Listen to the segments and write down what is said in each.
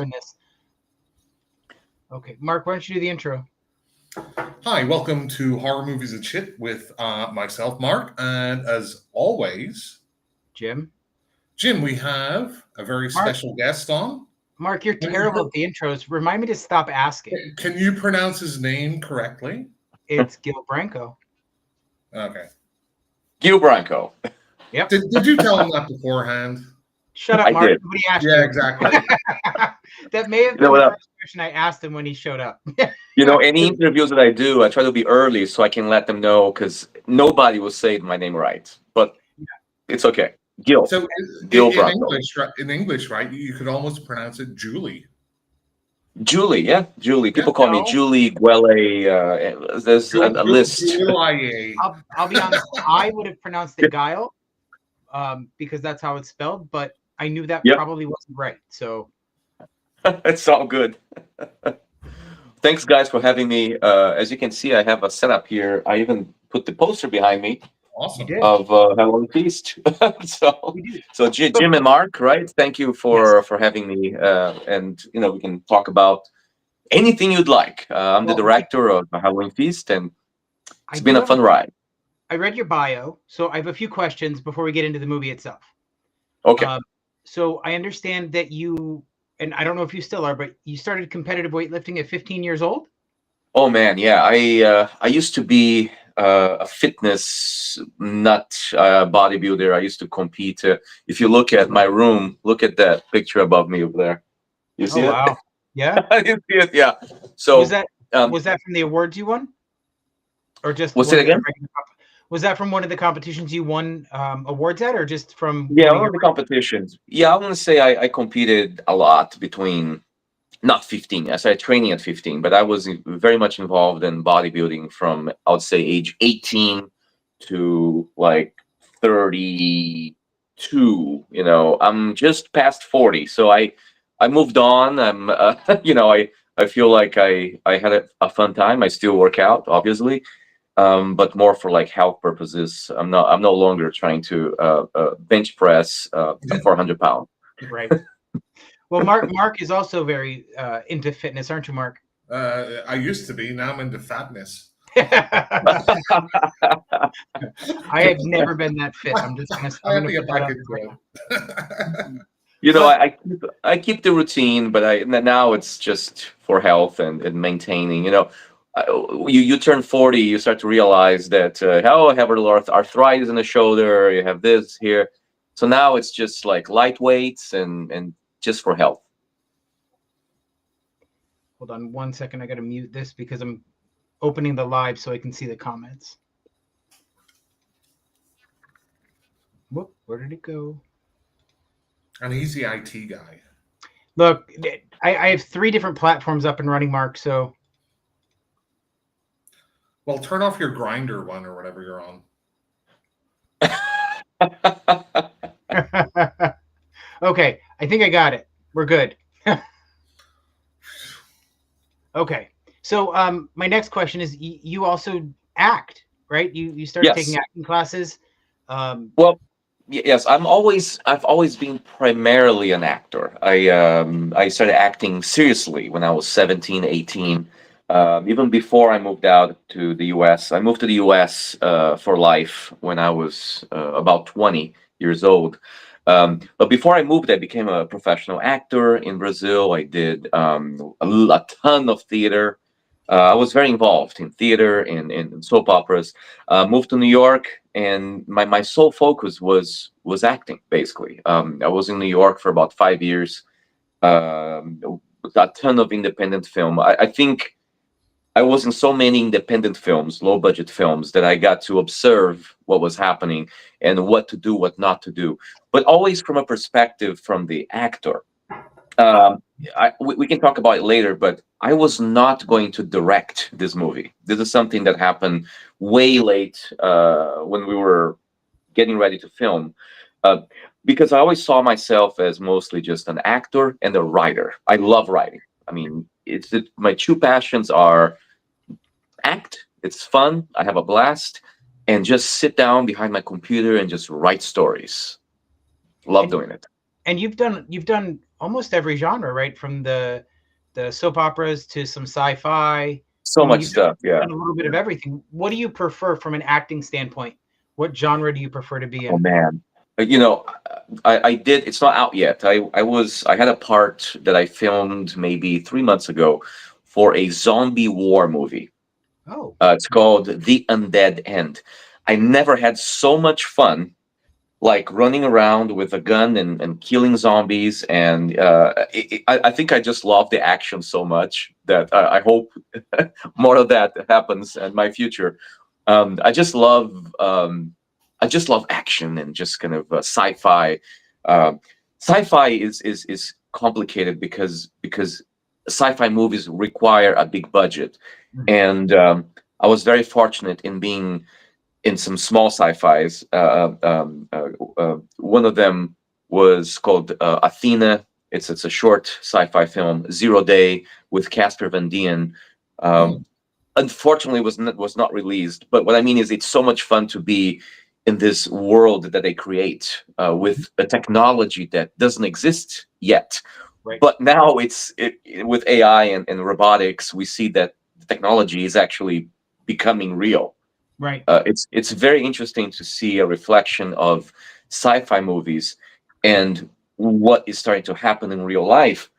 in this. Okay, Mark, why don't you do the intro? Hi, welcome to Horror Movies and Shit with myself, Mark, and as always, Jim, we have a very special guest on. Mark, you're terrible at the intros. Remind me to stop asking. Can you pronounce his name correctly? It's Guile Branco. Okay. Guile Branco. Yep. Did you tell him that beforehand? Shut up, I Mark. did. Nobody asked Yeah, you. exactly. That may have been the first question I asked him when he showed up. Any interviews that I do, I try to be early so I can let them know, because nobody will say my name right. But it's okay. Guile. So Guile in Branco. English, right? You could almost pronounce it Julie. Julie, yeah, Julie. People Yeah, call me Julie, Guile. There's a list. I'll be honest. I would have pronounced it Guile, because that's how it's spelled. But I knew that probably wasn't right. So it's all good. Thanks, guys, for having me. As you can see, I have a setup here. I even put the poster behind me. Awesome. Of Halloween Feast. so Jim and Mark, right? Thank you for having me. And we can talk about anything you'd like. I'm the director of Halloween Feast, and it's been a fun ride. I read your bio, so I have a few questions before we get into the movie itself. Okay. So I understand that you, and I don't know if you still are, but you started competitive weightlifting at 15 years old? Oh man, yeah. I used to be a fitness nut, bodybuilder. I used to compete. If you look at my room, look at that picture above me over there. You see it? Wow. Yeah. You see it? Yeah. So was that from the awards you won, or just what's it again? Was that from one of the competitions you won awards at, or just from one of the competitions? Yeah, I want to say I competed a lot between. Not 15. I started training at 15, but I was very much involved in bodybuilding from, I would say, age 18 to like 32. I'm just past 40, so I moved on. I'm, I feel like I had a fun time. I still work out, obviously, but more for like health purposes. I'm no longer trying to bench press 400 pounds. Right. Well, Mark is also very into fitness, aren't you, Mark? I used to be. Now I'm into fatness. I have never been that fit. I'm just gonna. I have to get back into it. I keep the routine, but now it's just for health and maintaining. You turn 40, you start to realize that I have a little arthritis in the shoulder. You have this here, so now it's just like light weights and just for health. Hold on 1 second. I got to mute this because I'm opening the live so I can see the comments. Whoop, where did it go? An easy IT guy. Look, I have 3 different platforms up and running, Mark, so. Well, turn off your Grinder one or whatever you're on. Okay, I think I got it. We're good. Okay, so my next question is: you also act, right? You started taking acting classes. Well, yes. I've always been primarily an actor. I started acting seriously when I was 17, 18. Even before I moved out to the U.S. I moved to the U.S. For life when I was about 20 years old. But before I moved, I became a professional actor in Brazil. I did a ton of theater. I was very involved in theater, in soap operas. Moved to New York, and my sole focus was acting, basically. I was in New York for about 5 years. A ton of independent film. I think I was in so many independent films, low budget films, that I got to observe what was happening and what to do, what not to do, but always from a perspective from the actor. We can talk about it later, but I was not going to direct this movie. This is something that happened way late when we were getting ready to film, because I always saw myself as mostly just an actor and a writer. I love writing. I mean, my two passions are act, it's fun, I have a blast, and just sit down behind my computer and just write stories. Love doing it. And you've done almost every genre, right? From the soap operas to some sci-fi. So I mean, much you've stuff. Yeah. done a little bit of everything. What do you prefer from an acting standpoint? What genre do you prefer to be Oh in? man. You know, I did. It's not out yet. I had a part that I filmed maybe 3 months ago for a zombie war movie. Oh, It's called The Undead End. I never had so much fun like running around with a gun and killing zombies. And I think I just love the action so much that I hope more of that happens in my future. I just love action and just kind of sci-fi. Um, Sci-fi is complicated because sci-fi movies require a big budget, mhm. and I was very fortunate in being in some small sci-fis. One of them was called Athena. It's a short sci-fi film, Zero Day, with Casper Van Dien. Hmm. Um, Unfortunately, was not released. But what I mean is, it's so much fun to be in this world that they create with a technology that doesn't exist yet. Right, But now with AI and robotics, we see that the technology is actually becoming real. right. It's very interesting to see a reflection of sci-fi movies and what is starting to happen in real life.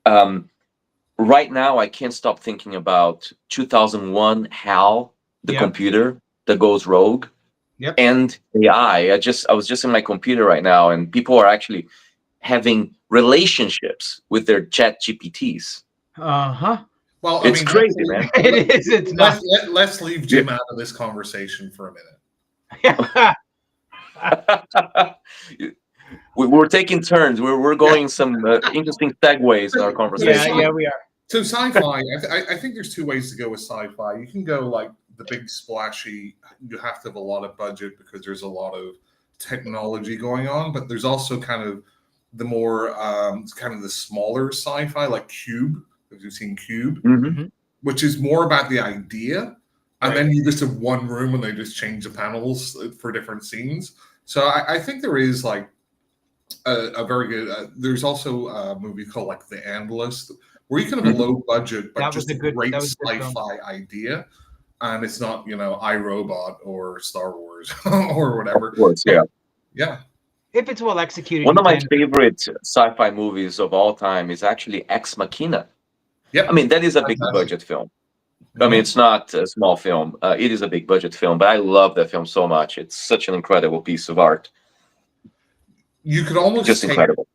Um, right now, I can't stop thinking about 2001 HAL, the Yep, computer that goes rogue, yep. and AI. I was just in my computer right now, and people are actually having relationships with their chat GPTs. Uh-huh. Well, I It's mean, crazy, man. It is. It's not. let's leave Jim out of this conversation for a minute. Yeah. We're taking turns. We're Yeah. going some interesting segues in our So, Yeah, conversation. yeah, we are. so sci-fi, I think there's two ways to go with sci-fi. You can go like the big splashy, you have to have a lot of budget because there's a lot of technology going on, but there's also kind of the more kind of the smaller sci-fi like Cube, if you've seen Cube, Hmm. Mhm. which is more about the idea. And Right. then you just have one room and they just change the panels for different scenes. So I think there is like a very good. There's also a movie called like The Analyst, where you can have a Hmm. low budget but That was just a a good. great That was a good film. sci-fi idea, and it's not iRobot or Star Wars or Of whatever. course, But yeah. yeah, If it's well executed, One you of my can. favorite sci-fi movies of all time is actually Ex Machina. I yep, mean, that is a big fantastic. budget film. I mean, Mhm. it's not a small film. It is a big budget film, but I love that film so much. It's such an incredible piece of art. You could almost Just take incredible.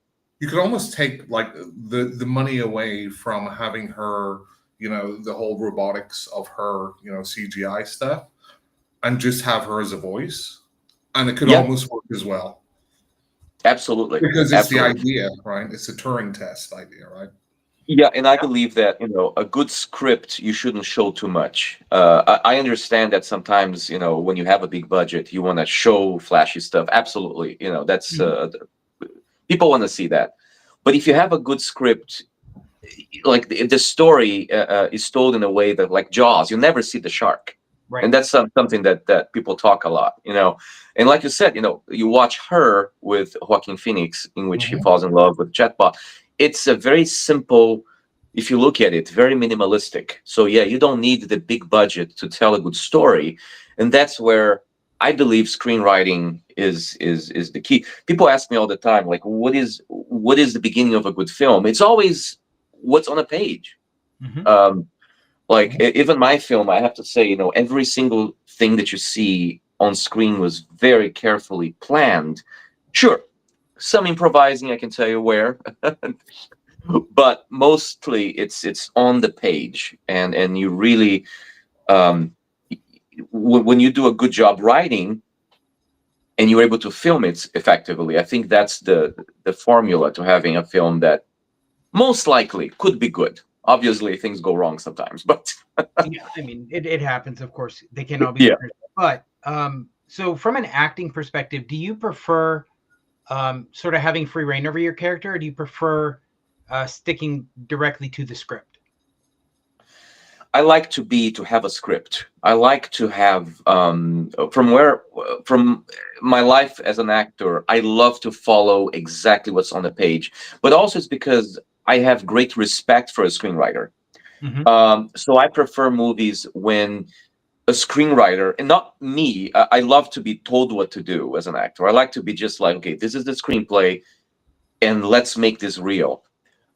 like the money away from having her, the whole robotics of her, CGI stuff, and just have her as a voice, and it could Yeah, almost work as well. absolutely. Because it's the Absolutely. idea, right? It's a Turing test idea, right? Yeah, and I believe that, a good script, you shouldn't show too much. I understand that sometimes, when you have a big budget, you want to show flashy stuff. Absolutely. That's Mhm. people want to see that. But if you have a good script, like the story is told in a way that, like Jaws, you never see the shark. Right. And that's something that people talk a lot. And like you said, you watch Her with Joaquin Phoenix, in which he Mhm. falls in love with chatbot. It's a very simple, if you look at it, very minimalistic. So yeah, you don't need the big budget to tell a good story. And that's where I believe screenwriting is the key. People ask me all the time, like, what is the beginning of a good film? It's always what's on a page. Mhm. Um, like Mhm. even my film, I have to say, every single thing that you see on screen was very carefully planned. Sure, some improvising, I can tell you where, but mostly it's on the page, and you really, um, when you do a good job writing and you're able to film it effectively, I think that's the formula to having a film that most likely could be good. Obviously, things go wrong sometimes, but Yeah, I mean, it happens. Of course, they can all be yeah. winners. But so from an acting perspective, do you prefer sort of having free reign over your character, or do you prefer sticking directly to the script? I like to have a script. I like to have from my life as an actor. I love to follow exactly what's on the page, but also it's because I have great respect for a screenwriter. Mhm. So I prefer movies when a screenwriter, and not me. I love to be told what to do as an actor. I like to be just like, okay, this is the screenplay, and let's make this real.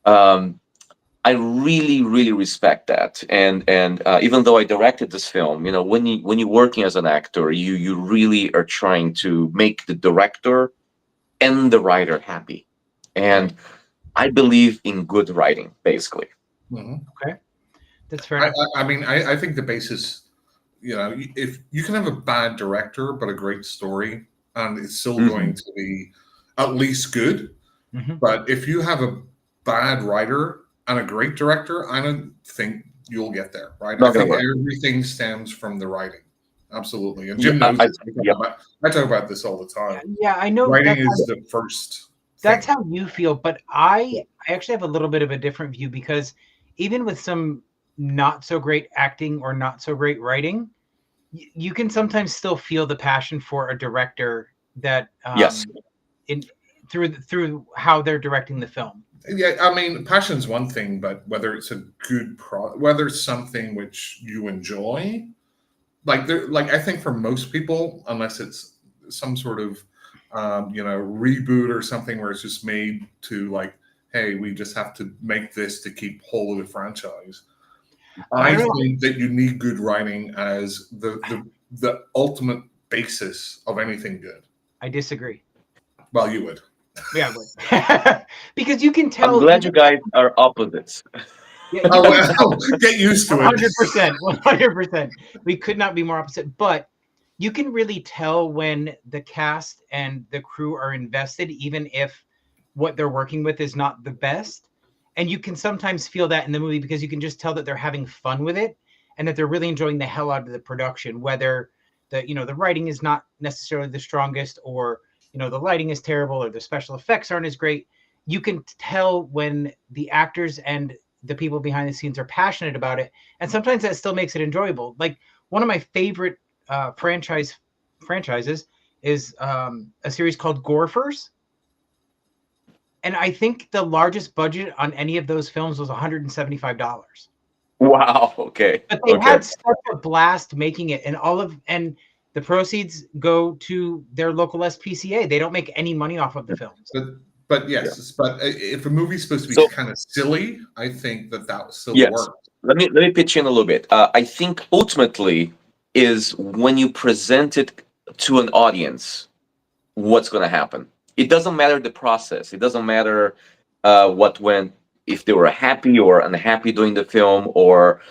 Um, I really, really respect that. And even though I directed this film, when you're working as an actor, you really are trying to make the director and the writer happy. And I believe in good writing, basically. Mhm. Okay, that's fair enough. I mean, I think the basis, if you can have a bad director but a great story, and it's still Mhm. going to be at least good. Mhm. But if you have a bad writer and a great director, I don't think you'll get there, right? I Not gonna think work. everything stems from the writing. Absolutely. And Yeah, Jim knows this. yeah. I talk about this all the time. Yeah, I know Writing is the first that's thing. how you feel, but I actually have a little bit of a different view because even with some not so great acting or not so great writing, you can sometimes still feel the passion for a director that Yes. in through how they're directing the film. Yeah, I mean, passion's one thing, but whether it's a good whether it's something which you enjoy, like I think for most people, unless it's some sort of reboot or something where it's just made to like, hey, we just have to make this to keep hold of the franchise. I I don't know. think that you need good writing as the ultimate basis of anything good. I disagree. Well, you would. Yeah, but because you can I'm tell glad you guys are opposites. yeah, Oh, well, get used to it. 100%, 100%. We could not be more opposite, but you can really tell when the cast and the crew are invested, even if what they're working with is not the best. And you can sometimes feel that in the movie because you can just tell that they're having fun with it and that they're really enjoying the hell out of the production, whether the writing is not necessarily the strongest, or the lighting is terrible, or the special effects aren't as great. You can tell when the actors and the people behind the scenes are passionate about it, and sometimes that still makes it enjoyable. Like one of my favorite franchises is a series called Gorfers, and I think the largest budget on any of those films was $175. Wow. Okay. But they Okay. had such a blast making it, and the proceeds go to their local SPCA. They don't make any money off of the films. But Yeah. yes, but if a movie's supposed to be So kind of silly, I think that still yes, works. let me pitch in a little bit. I think ultimately is when you present it to an audience, what's going to happen. It doesn't matter the process. It doesn't matter what went, if they were happy or unhappy doing the film. Or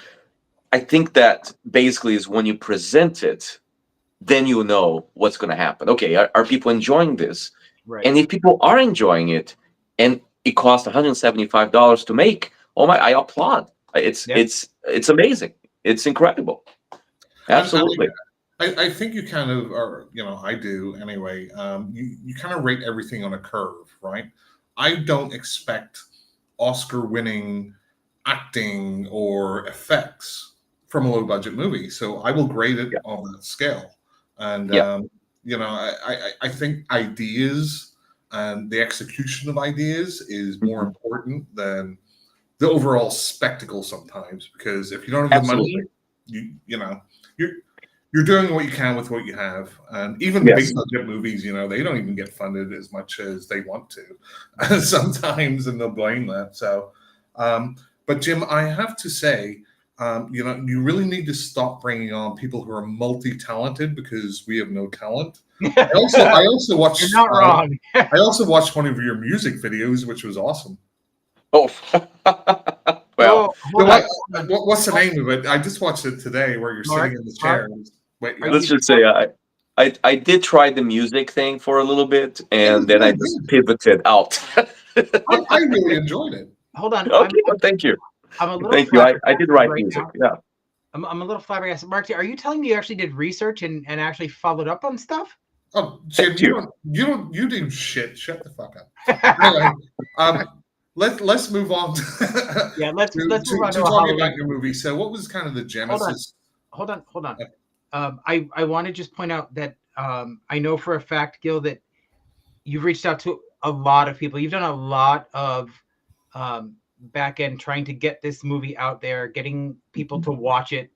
I think that basically is when you present it, then you know what's going to happen. Okay, are people enjoying this? Right. And if people are enjoying it, and it costs $175 to make, oh my, I applaud. It's Yeah. it's amazing. It's incredible. Absolutely. I think you kind of are, I do anyway. You kind of rate everything on a curve, right? I don't expect Oscar-winning acting or effects from a low-budget movie, so I will grade it Yeah. on that scale. And Yeah. I think ideas and the execution of ideas is more Mhm. important than the overall spectacle sometimes. Because if you don't have the Absolutely. money, you're you're doing what you can with what you have. And even Yes. big budget movies, they don't even get funded as much as they want to sometimes, and they'll blame that. So, but Jim, I have to say, you really need to stop bringing on people who are multi-talented, because we have no talent. I also watched. You're not wrong. I also watched one of your music videos, which was awesome. Oh. Well, Oh, hold on. What's the name of it? I just watched it today, where you're Mark, sitting in the chair. Wait, are yeah. let's you just say I did try the music thing for a little bit, It was and then I really just good. pivoted out. I really enjoyed it. hold on? Okay, well, thank you. I'm a little Thank you. I did flabbergasted write right music. now. Yeah. I'm a little flabbergasted. Mark, are you telling me you actually did research and actually followed up on stuff? Oh, Jim, Thank you. you do shit. Shut the fuck up. Anyway, let's move on Yeah, let's move on to to a talking Halloween. about your movie. So, what was kind of the Hold on, genesis? hold on. I want to just point out that I know for a fact, Gil, that you've reached out to a lot of people. You've done a lot of back end trying to get this movie out there, getting people to watch it,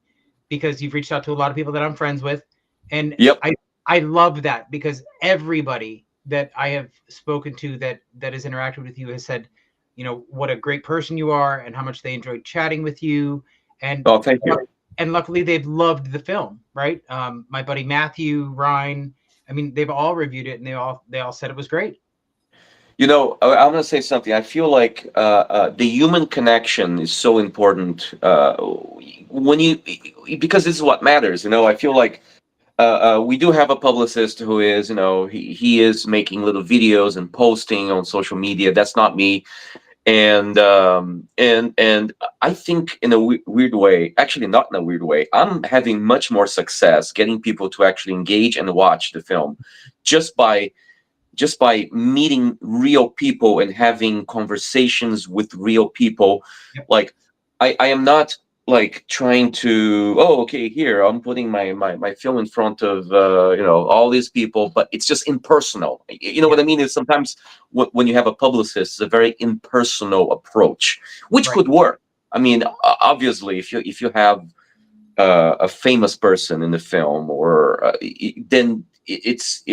because you've reached out to a lot of people that I'm friends with, and Yep. I love that, because everybody that I have spoken to that has interacted with you has said, what a great person you are and how much they enjoyed chatting with you, and Oh, thank you. and luckily they've loved the film, right? My buddy Matthew, Ryan, I mean, they've all reviewed it and they all said it was great. I'm going to say something. I feel like the human connection is so important when you because this is what matters. I feel like we do have a publicist who is, he is making little videos and posting on social media. That's not me, and I think in a weird way, actually not in a weird way, I'm having much more success getting people to actually engage and watch the film just by meeting real people and having conversations with real people. Yep. Like I am not like trying to, oh, okay, here I'm putting my film in front of all these people, but it's just impersonal. You know what Yep. I mean? Is sometimes when you have a publicist, it's a very impersonal approach, which Right. could work. I mean, obviously, if you have a famous person in the film, or then it's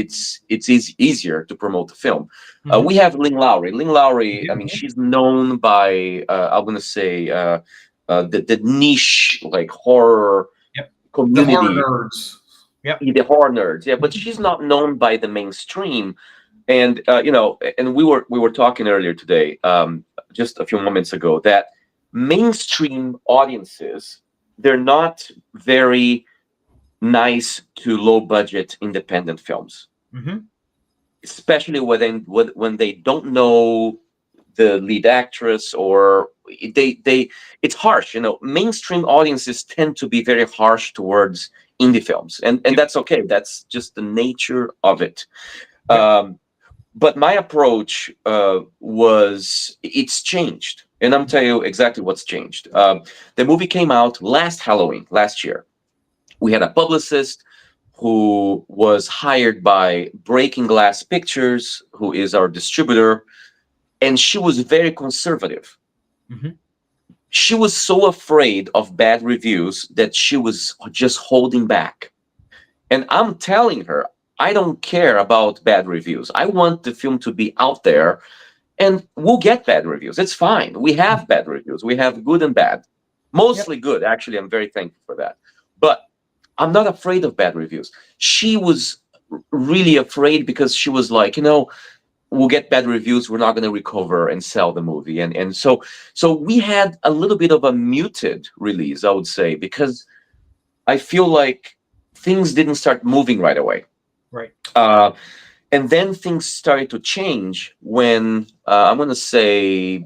easier to promote the film. Mhm. We have Ling Lowry. Ling Lowry, I mean, she's known by I'm going to say the niche like horror Yep. The horror community, nerds. Yep. the horror nerds. Yeah, but she's not known by the mainstream. And and we were talking earlier today, just a few moments ago, that mainstream audiences, they're not very nice to low budget independent films, Mhm. especially when they don't know the lead actress, or they it's harsh. Mainstream audiences tend to be very harsh towards indie films, and Yep. that's okay. That's just the nature of it. Yep. um but my approach it's changed, and I'm telling you exactly what's changed. The movie came out last Halloween last year. We had a publicist who was hired by Breaking Glass Pictures, who is our distributor, and she was very conservative. Mhm. She was so afraid of bad reviews that she was just holding back. And I'm telling her, I don't care about bad reviews. I want the film to be out there, and we'll get bad reviews. It's fine. We have bad reviews. We have good and bad. Yep. Mostly good, actually. I'm very thankful for that. But I'm not afraid of bad reviews. She was really afraid because she was like, we'll get bad reviews. We're not going to recover and sell the movie. And so we had a little bit of a muted release, I would say, because I feel like things didn't start moving right away. Right. Uh, and then things started to change when I'm gonna say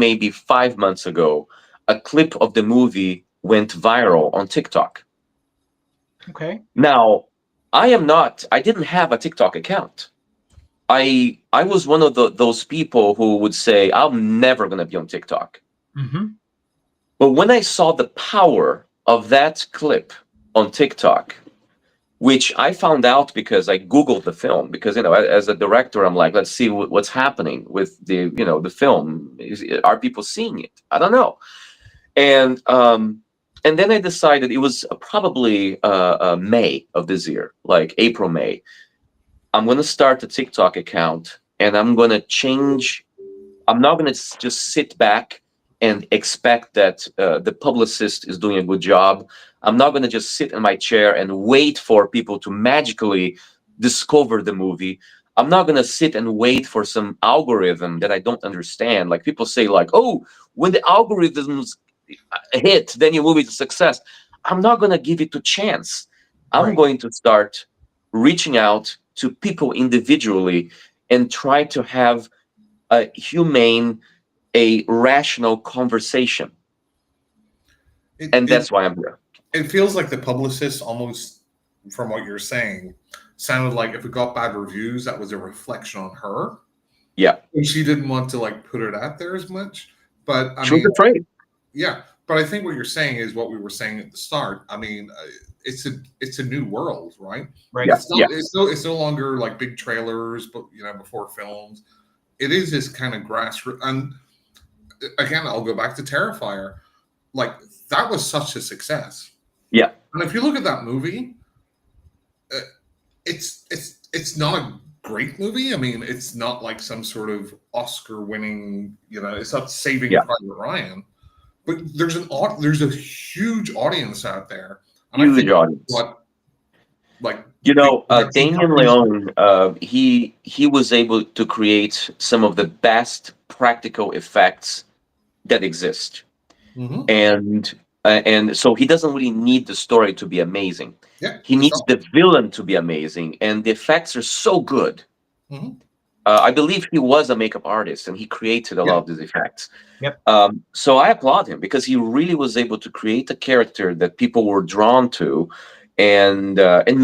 maybe 5 months ago, a clip of the movie went viral on TikTok. Okay. Now, I didn't have a TikTok account. I was one of those people who would say I'm never gonna be on TikTok. Mhm. But when I saw the power of that clip on TikTok, which I found out because I Googled the film, because as a director, I'm like, let's see what's happening with the film. Are people seeing it? I don't know. And then I decided, it was probably May of this year, like April, May. I'm going to start a TikTok account, and I'm going to change. I'm not going to just sit back and expect that the publicist is doing a good job. I'm not going to just sit in my chair and wait for people to magically discover the movie. I'm not going to sit and wait for some algorithm that I don't understand. Like people say, like, oh, when the algorithms hit, then your movie is a success. I'm not going to give it a chance. I'm Right. going to start reaching out to people individually and try to have a humane, a rational conversation. It, And it that's why I'm here. it feels like the publicist, almost from what you're saying, sounded like if it got bad reviews, that was a reflection on her. Yeah. And she didn't want to like put it out there as much. But I She was mean, afraid. yeah. But I think what you're saying is what we were saying at the start. I mean, it's a new world, right? Right. Yeah. It's not Yeah. it's no longer like big trailers, but before films. It is this kind of grassroots. And again, I'll go back to Terrifier. Like that was such a success. Yeah. And if you look at that movie, uh, it's not a great movie. I mean, it's not like some sort of Oscar-winning. It's not Saving Yeah. Private Ryan, but there's a huge audience out there, and I Huge think audience. what like Damien Leone, he was able to create some of the best practical effects that exist, Mhm. and so he doesn't really need the story to be amazing. Yeah, He it's needs not. the villain to be amazing, and the effects are so good. Mhm. I believe he was a makeup artist, and he created a Yeah, lot of these effects. Yep. So I applaud him because he really was able to create a character that people were drawn to, and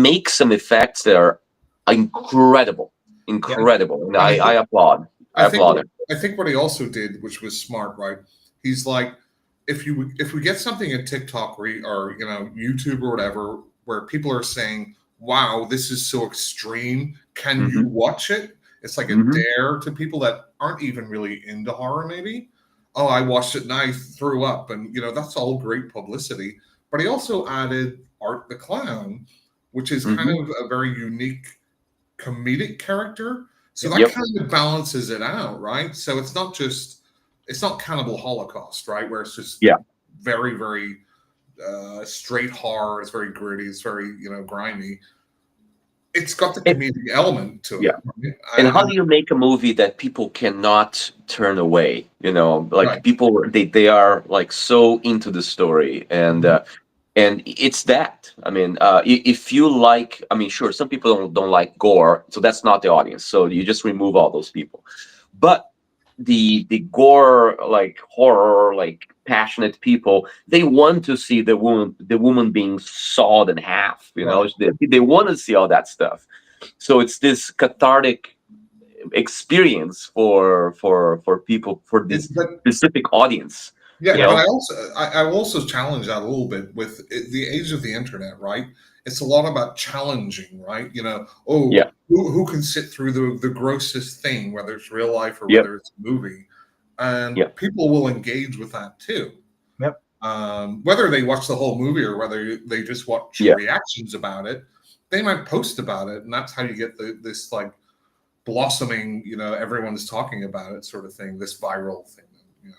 make some effects that are incredible, Yep. incredible. And and I applaud. I I think applaud him. I think what he also did, which was smart, right? He's like, if we get something in TikTok or YouTube or whatever, where people are saying, "Wow, this is so extreme. Can you Hmm. watch it?" It's like a Hmm. dare to people that aren't even really into horror. Maybe, oh, I watched it and I threw up, and that's all great publicity. But he also added Art the Clown, which is kind Hmm. of a very unique comedic character. So that Yep. kind of balances it out, right? So it's not Cannibal Holocaust, right? Where it's just Yeah. very, very straight horror. It's very gritty. It's very, grimy. It's got the It, comedic element to yeah. it. Right? And how do you make a movie that people cannot turn away? Right. Like people, they are like so into the story, Mhm. and it's that. I mean, if you like, I mean, sure, some people don't like gore, so that's not the audience. So you just remove all those people. But the gore, like horror, like passionate people, they want to see the woman being sawed in half. Right. They want to see all that stuff. So it's this cathartic experience for people, for this But specific audience. You yeah, but know, I will also challenge that a little bit with the age of the internet, right? It's a lot about challenging, right? Oh, yeah, who can sit through the grossest thing, whether it's real life or yep, whether it's a movie, and yep, people will engage with that too. Yep. Whether they watch the whole movie or whether they just watch yeah. reactions about it, they might post about it, and that's how you get this like blossoming, everyone's talking about it sort of thing, this viral thing, you know.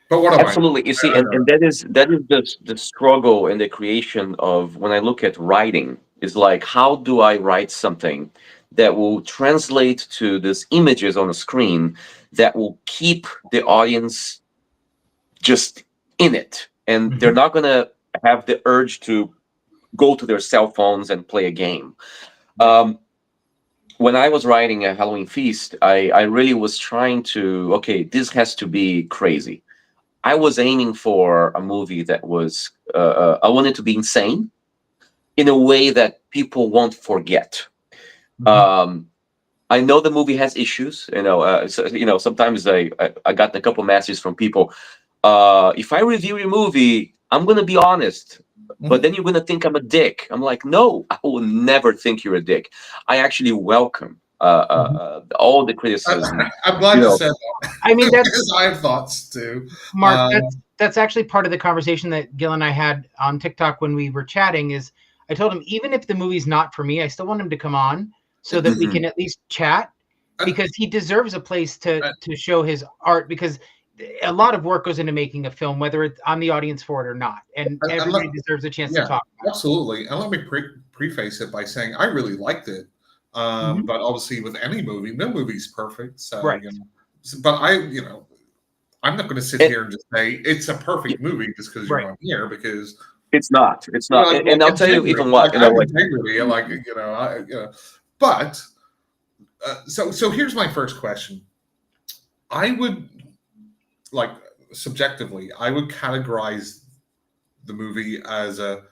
But what am I? Absolutely. You see, I and, don't know. and that is the struggle in the creation of, when I look at writing, is like, how do I write something that will translate to these images on a screen that will keep the audience just in it, and they're Hmm. not gonna have the urge to go to their cell phones and play a game. Yep. Um, when I was writing a Halloween Feast, I really was trying to, okay, this has to be crazy. I was aiming for a movie that was, I wanted to be insane in a way that people won't forget. Hmm. Um, I know the movie has issues. Sometimes I got a couple messages from people. If I review your movie, I'm gonna be honest, but Mhm. then you're gonna think I'm a dick. I'm like, no, I will never think you're a dick. I actually welcome Hmm. all the criticism. I'm glad You you know, said I mean, that because I have thoughts too. Mark, that's actually part of the conversation that Gil and I had on TikTok when we were chatting. Is I told him, even if the movie's not for me, I still want him to come on so that we mhm, can at least chat, And, because he deserves a place to and, show his art, because a lot of work goes into making a film, whether it's I'm the audience for it or not, and and everybody deserves a chance to yeah, talk about absolutely. And let me preface it by saying I really liked it. it. Hmm. But obviously, with any movie, no movie's perfect. So, Right, but I'm not going to sit it, here and just say it's a perfect movie just because you're right. on here because it's not. It's not. And I'll tell you integrity. even Like what, I have like, integrity. Like but so here's my first question. I would like subjectively, I would categorize the movie as a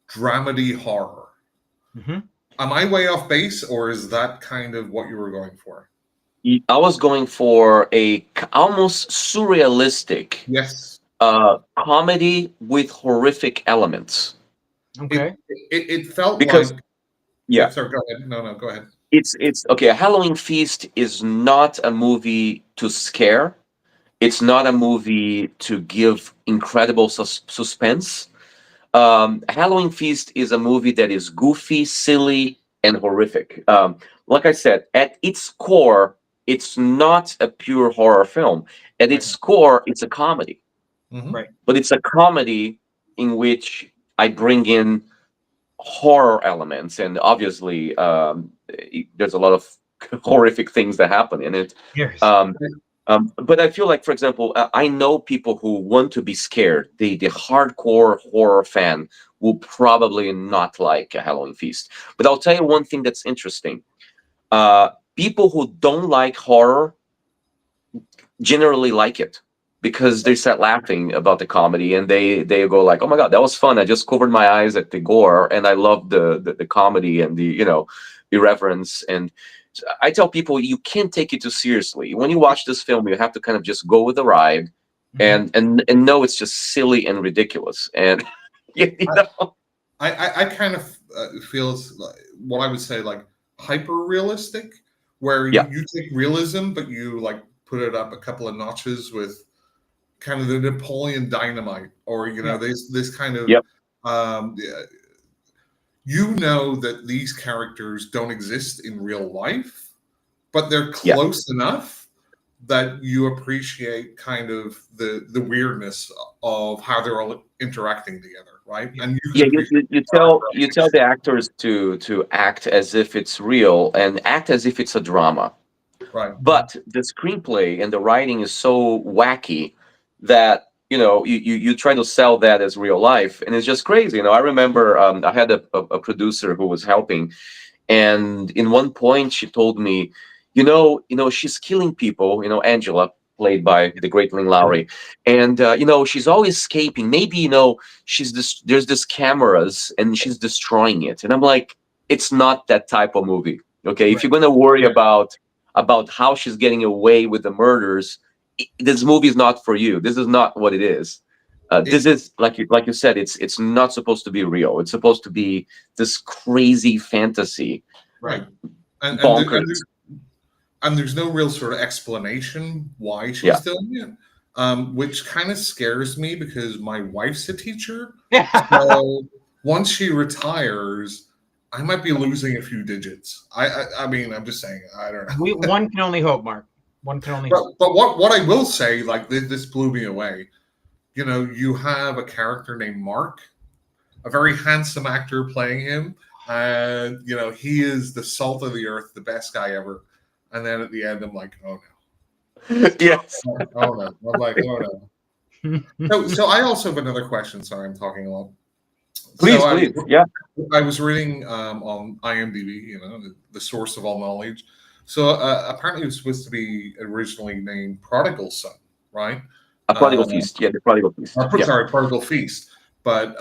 dramedy horror. Hmm. Am I way off base, or is that kind of what you were going for? I was going for a almost surrealistic Yes. comedy with horrific elements. Okay. It felt Because like. yeah, Sorry, go ahead. No, go ahead. it's okay. A Halloween Feast is not a movie to scare. It's not a movie to give incredible suspense. Halloween Feast is a movie that is goofy, silly, and horrific. Like I said, at its core, it's not a pure horror film. At Right. its core, it's a comedy, Hmm. Right. but it's a comedy in which I bring in horror elements, and obviously, there's a lot of horrific things that happen in it. Yes. Um, but I feel like, for example, I know people who want to be scared. The hardcore horror fan will probably not like a Halloween Feast. But I'll tell you one thing that's interesting. People who don't like horror generally like it because they start laughing about the comedy, and they go like, "Oh my god, that was fun! I just covered my eyes at the gore, and I love the comedy and the irreverence." And I tell people you can't take it too seriously. When you watch this film, you have to kind of just go with the ride, Mhm. and know it's just silly and ridiculous. And you know, I kind of feel it's what I would say like hyper realistic, where yeah, you take realism, but you like put it up a couple of notches with kind of the Napoleon Dynamite, or Yeah. this kind of yep, yeah, you know that these characters don't exist in real life, but they're yeah. close enough that you appreciate kind of the weirdness of how they're all interacting together, right? Yeah. And you can Yeah, appreciate you tell the actors to act as if it's real and act as if it's a drama. right. But the screenplay and the writing is so wacky that you try to sell that as real life, and it's just crazy. I remember I had a producer who was helping, and in one point she told me, she's killing people. Angela, played by the great Lynn Lowry, and she's always escaping. Maybe she's this. There's this cameras, and she's destroying it. And I'm like, it's not that type of movie. Okay, if Right. you're gonna worry Yeah. about how she's getting away with the murders, this movie is not for you. This is not what it is. It, This is like you said. It's not supposed to be real. It's supposed to be this crazy fantasy, right. Right. And bonkers. there's no real sort of explanation why Yeah. she's doing it, which kind of scares me because my wife's a teacher. Yeah. So once she retires, I might be losing a few digits. I mean, I'm just saying. I don't know. One can only hope, Mark. One can only But hope. what I will say, like this blew me away. You have a character named Mark, a very handsome actor playing him, and he is the salt of the earth, the best guy ever. And then at the end, I'm like, oh Yes. no, oh no, I'm like, oh no. So I also have another question. Sorry, I'm talking a lot. So Please, please. Yeah. I was reading on IMDb, the source of all knowledge. So apparently it was supposed to be originally named Prodigal Son, right? A Uh, Prodigal Feast. Yeah, the Prodigal Feast. Yeah. sorry, Prodigal Feast. But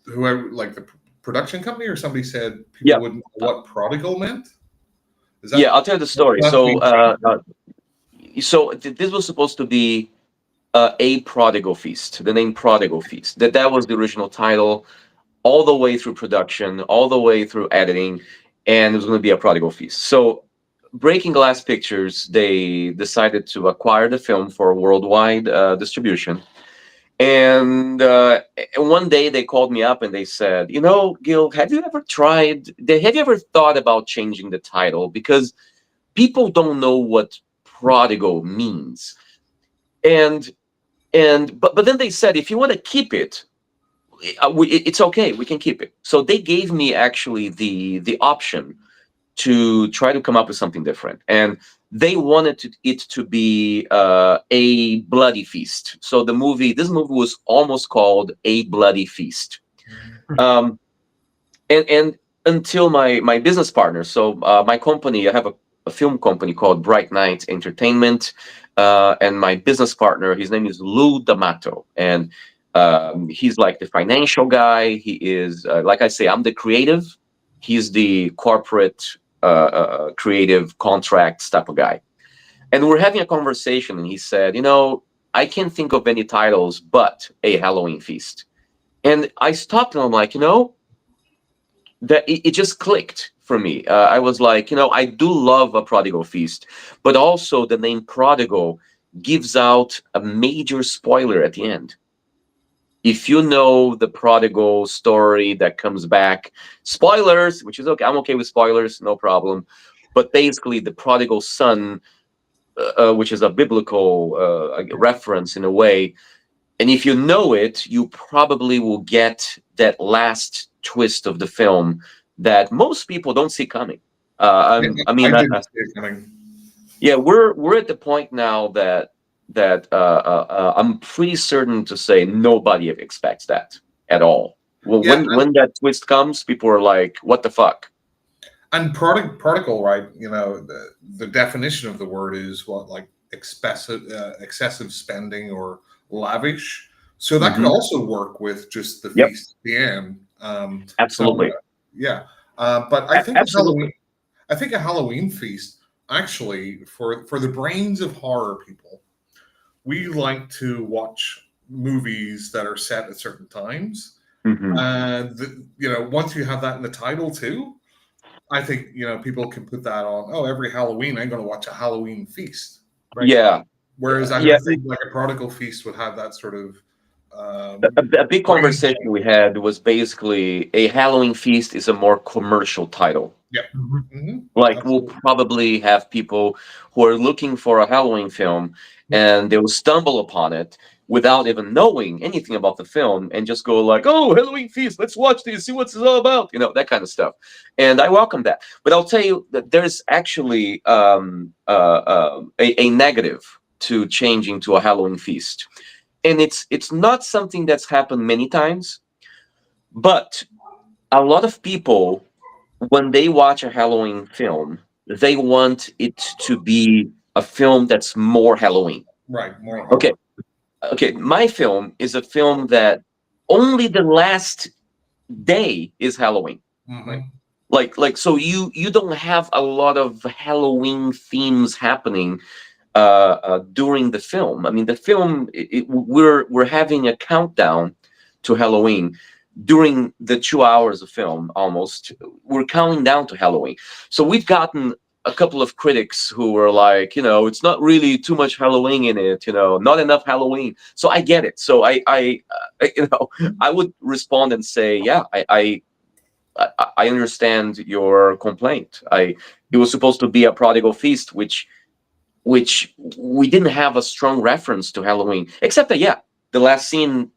whoever, like the production company or somebody said people Yeah. wouldn't know what prodigal meant. Is Yeah, that I'll tell you the story. that's So, being changed? this was supposed to be a Prodigal Feast. The name Prodigal Feast. That was the original title, all the way through production, all the way through editing, and it was going to be a Prodigal Feast. So, Breaking Glass Pictures, they decided to acquire the film for worldwide distribution. And one day they called me up and they said, Gil, have you ever thought about changing the title? Because people don't know what prodigal means. And but then they said, if you want to keep it, it's okay, we can keep it. So they gave me actually the option to try to come up with something different. And they wanted it to be a bloody feast. So this movie was almost called A Bloody Feast. Um, and until my business partner, so my company, I have a film company called Bright Night Entertainment, and my business partner, his name is Lou D'Amato, and he's like the financial guy. He is, like I say, I'm the creative. He's the corporate creative contracts type of guy. And we're having a conversation, and he said, I can't think of any titles but a Halloween Feast. And I stopped, and I'm like, that it just clicked for me. I was like, I do love a Prodigal Feast, but also the name Prodigal gives out a major spoiler at the end. If you know the prodigal story that comes back, spoilers, which is okay, I'm okay with spoilers, no problem. But basically, the prodigal son, which is a biblical reference in a way, and if you know it, you probably will get that last twist of the film that most people don't see coming. I I mean, didn't see it coming. yeah, we're at the point now that I'm pretty certain to say nobody expects that at all. Well, Yeah, when that twist comes, people are like, "What the fuck?" and prodigal, right? The definition of the word is what, like excessive spending or lavish. So that could Hmm. also work with just the Yep, feast at the end. So absolutely, yeah, but I think absolutely. A Halloween feast actually for the brains of horror people, we like to watch movies that are set at certain times. Hmm. And once you have that in the title too, I think people can put that on. Oh, every Halloween I'm going to watch a Halloween feast. Right. Yeah, Whereas I yeah. don't think like a Prodigal Feast would have that sort of A big brain. conversation we had was basically a Halloween Feast is a more commercial title. Yeah, Mhm. Like we'll absolutely. probably have people who are looking for a Halloween film, Yep. and they will stumble upon it without even knowing anything about the film and just go like, "Oh, Halloween Feast, let's watch this, see what's this all about," that kind of stuff. And I welcome that. But I'll tell you that there's actually a negative to changing to a Halloween Feast, and it's not something that's happened many times, but a lot of people, when they watch a Halloween film, they want it to be a film that's more Halloween. Right, more Okay, horror. okay. My film is a film that only the last day is Halloween. Hmm. So you don't have a lot of Halloween themes happening during the film. I mean, the film we're having a countdown to Halloween during the 2 hours of film. Almost, we're counting down to Halloween. So we've gotten a couple of critics who were like, it's not really too much Halloween in it, not enough Halloween. So I get it. So I would respond and say, yeah, I understand your complaint. It was supposed to be a prodigal feast, which we didn't have a strong reference to Halloween, except that, yeah, the last scene,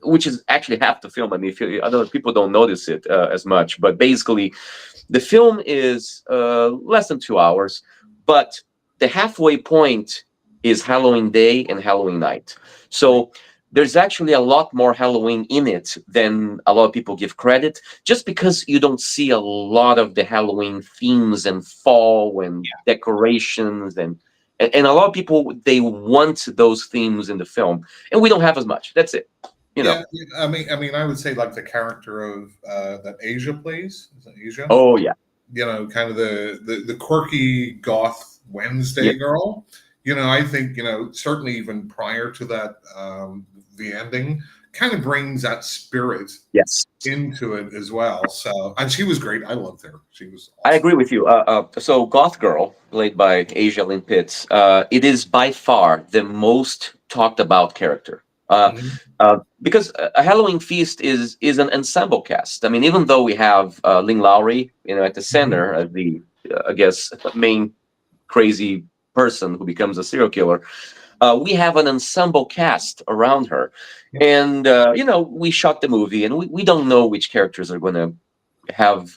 which is actually half the film. I mean, I don't know, people don't notice it as much, but basically, the film is less than 2 hours, but the halfway point is Halloween Day and Halloween Night. Right. So there's actually a lot more Halloween in it than a lot of people give credit, just because you don't see a lot of the Halloween themes and fall and decorations and a lot of people, they want those themes in the film, and we don't have as much. That's it. You know. Yeah, I would say like the character of that Asia plays. Is it Asia? Oh yeah. Kind of the quirky goth Yeah. Wednesday girl. I think certainly even prior to that, the ending kind of brings that spirit Yes. into it as well. So, and she was great. I loved her. She was I awesome. agree with you. So Goth Girl, played by Asia Lynn Pitts, it is by far the most talked about character. Mhm. Because a Halloween Feast is an ensemble cast. I mean, even though we have Ling Lowry, at the Mhm. center as the, I guess, main crazy person who becomes a serial killer, we have an ensemble cast around her. Yep. And, we shot the movie, and we don't know which characters are going to have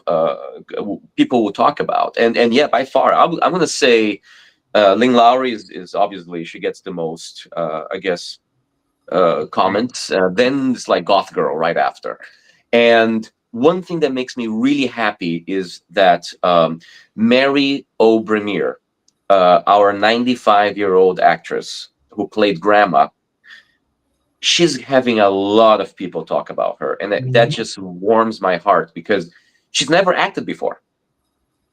people will talk about. And yeah, by far, I'm going to say Ling Lowry is obviously, she gets the most, I guess, comments. Then it's like Goth Girl right after. And one thing that makes me really happy is that Mary O'Brien, our 95-year-old actress who played Grandma, she's having a lot of people talk about her, and that Mhm. just warms my heart because she's never acted before.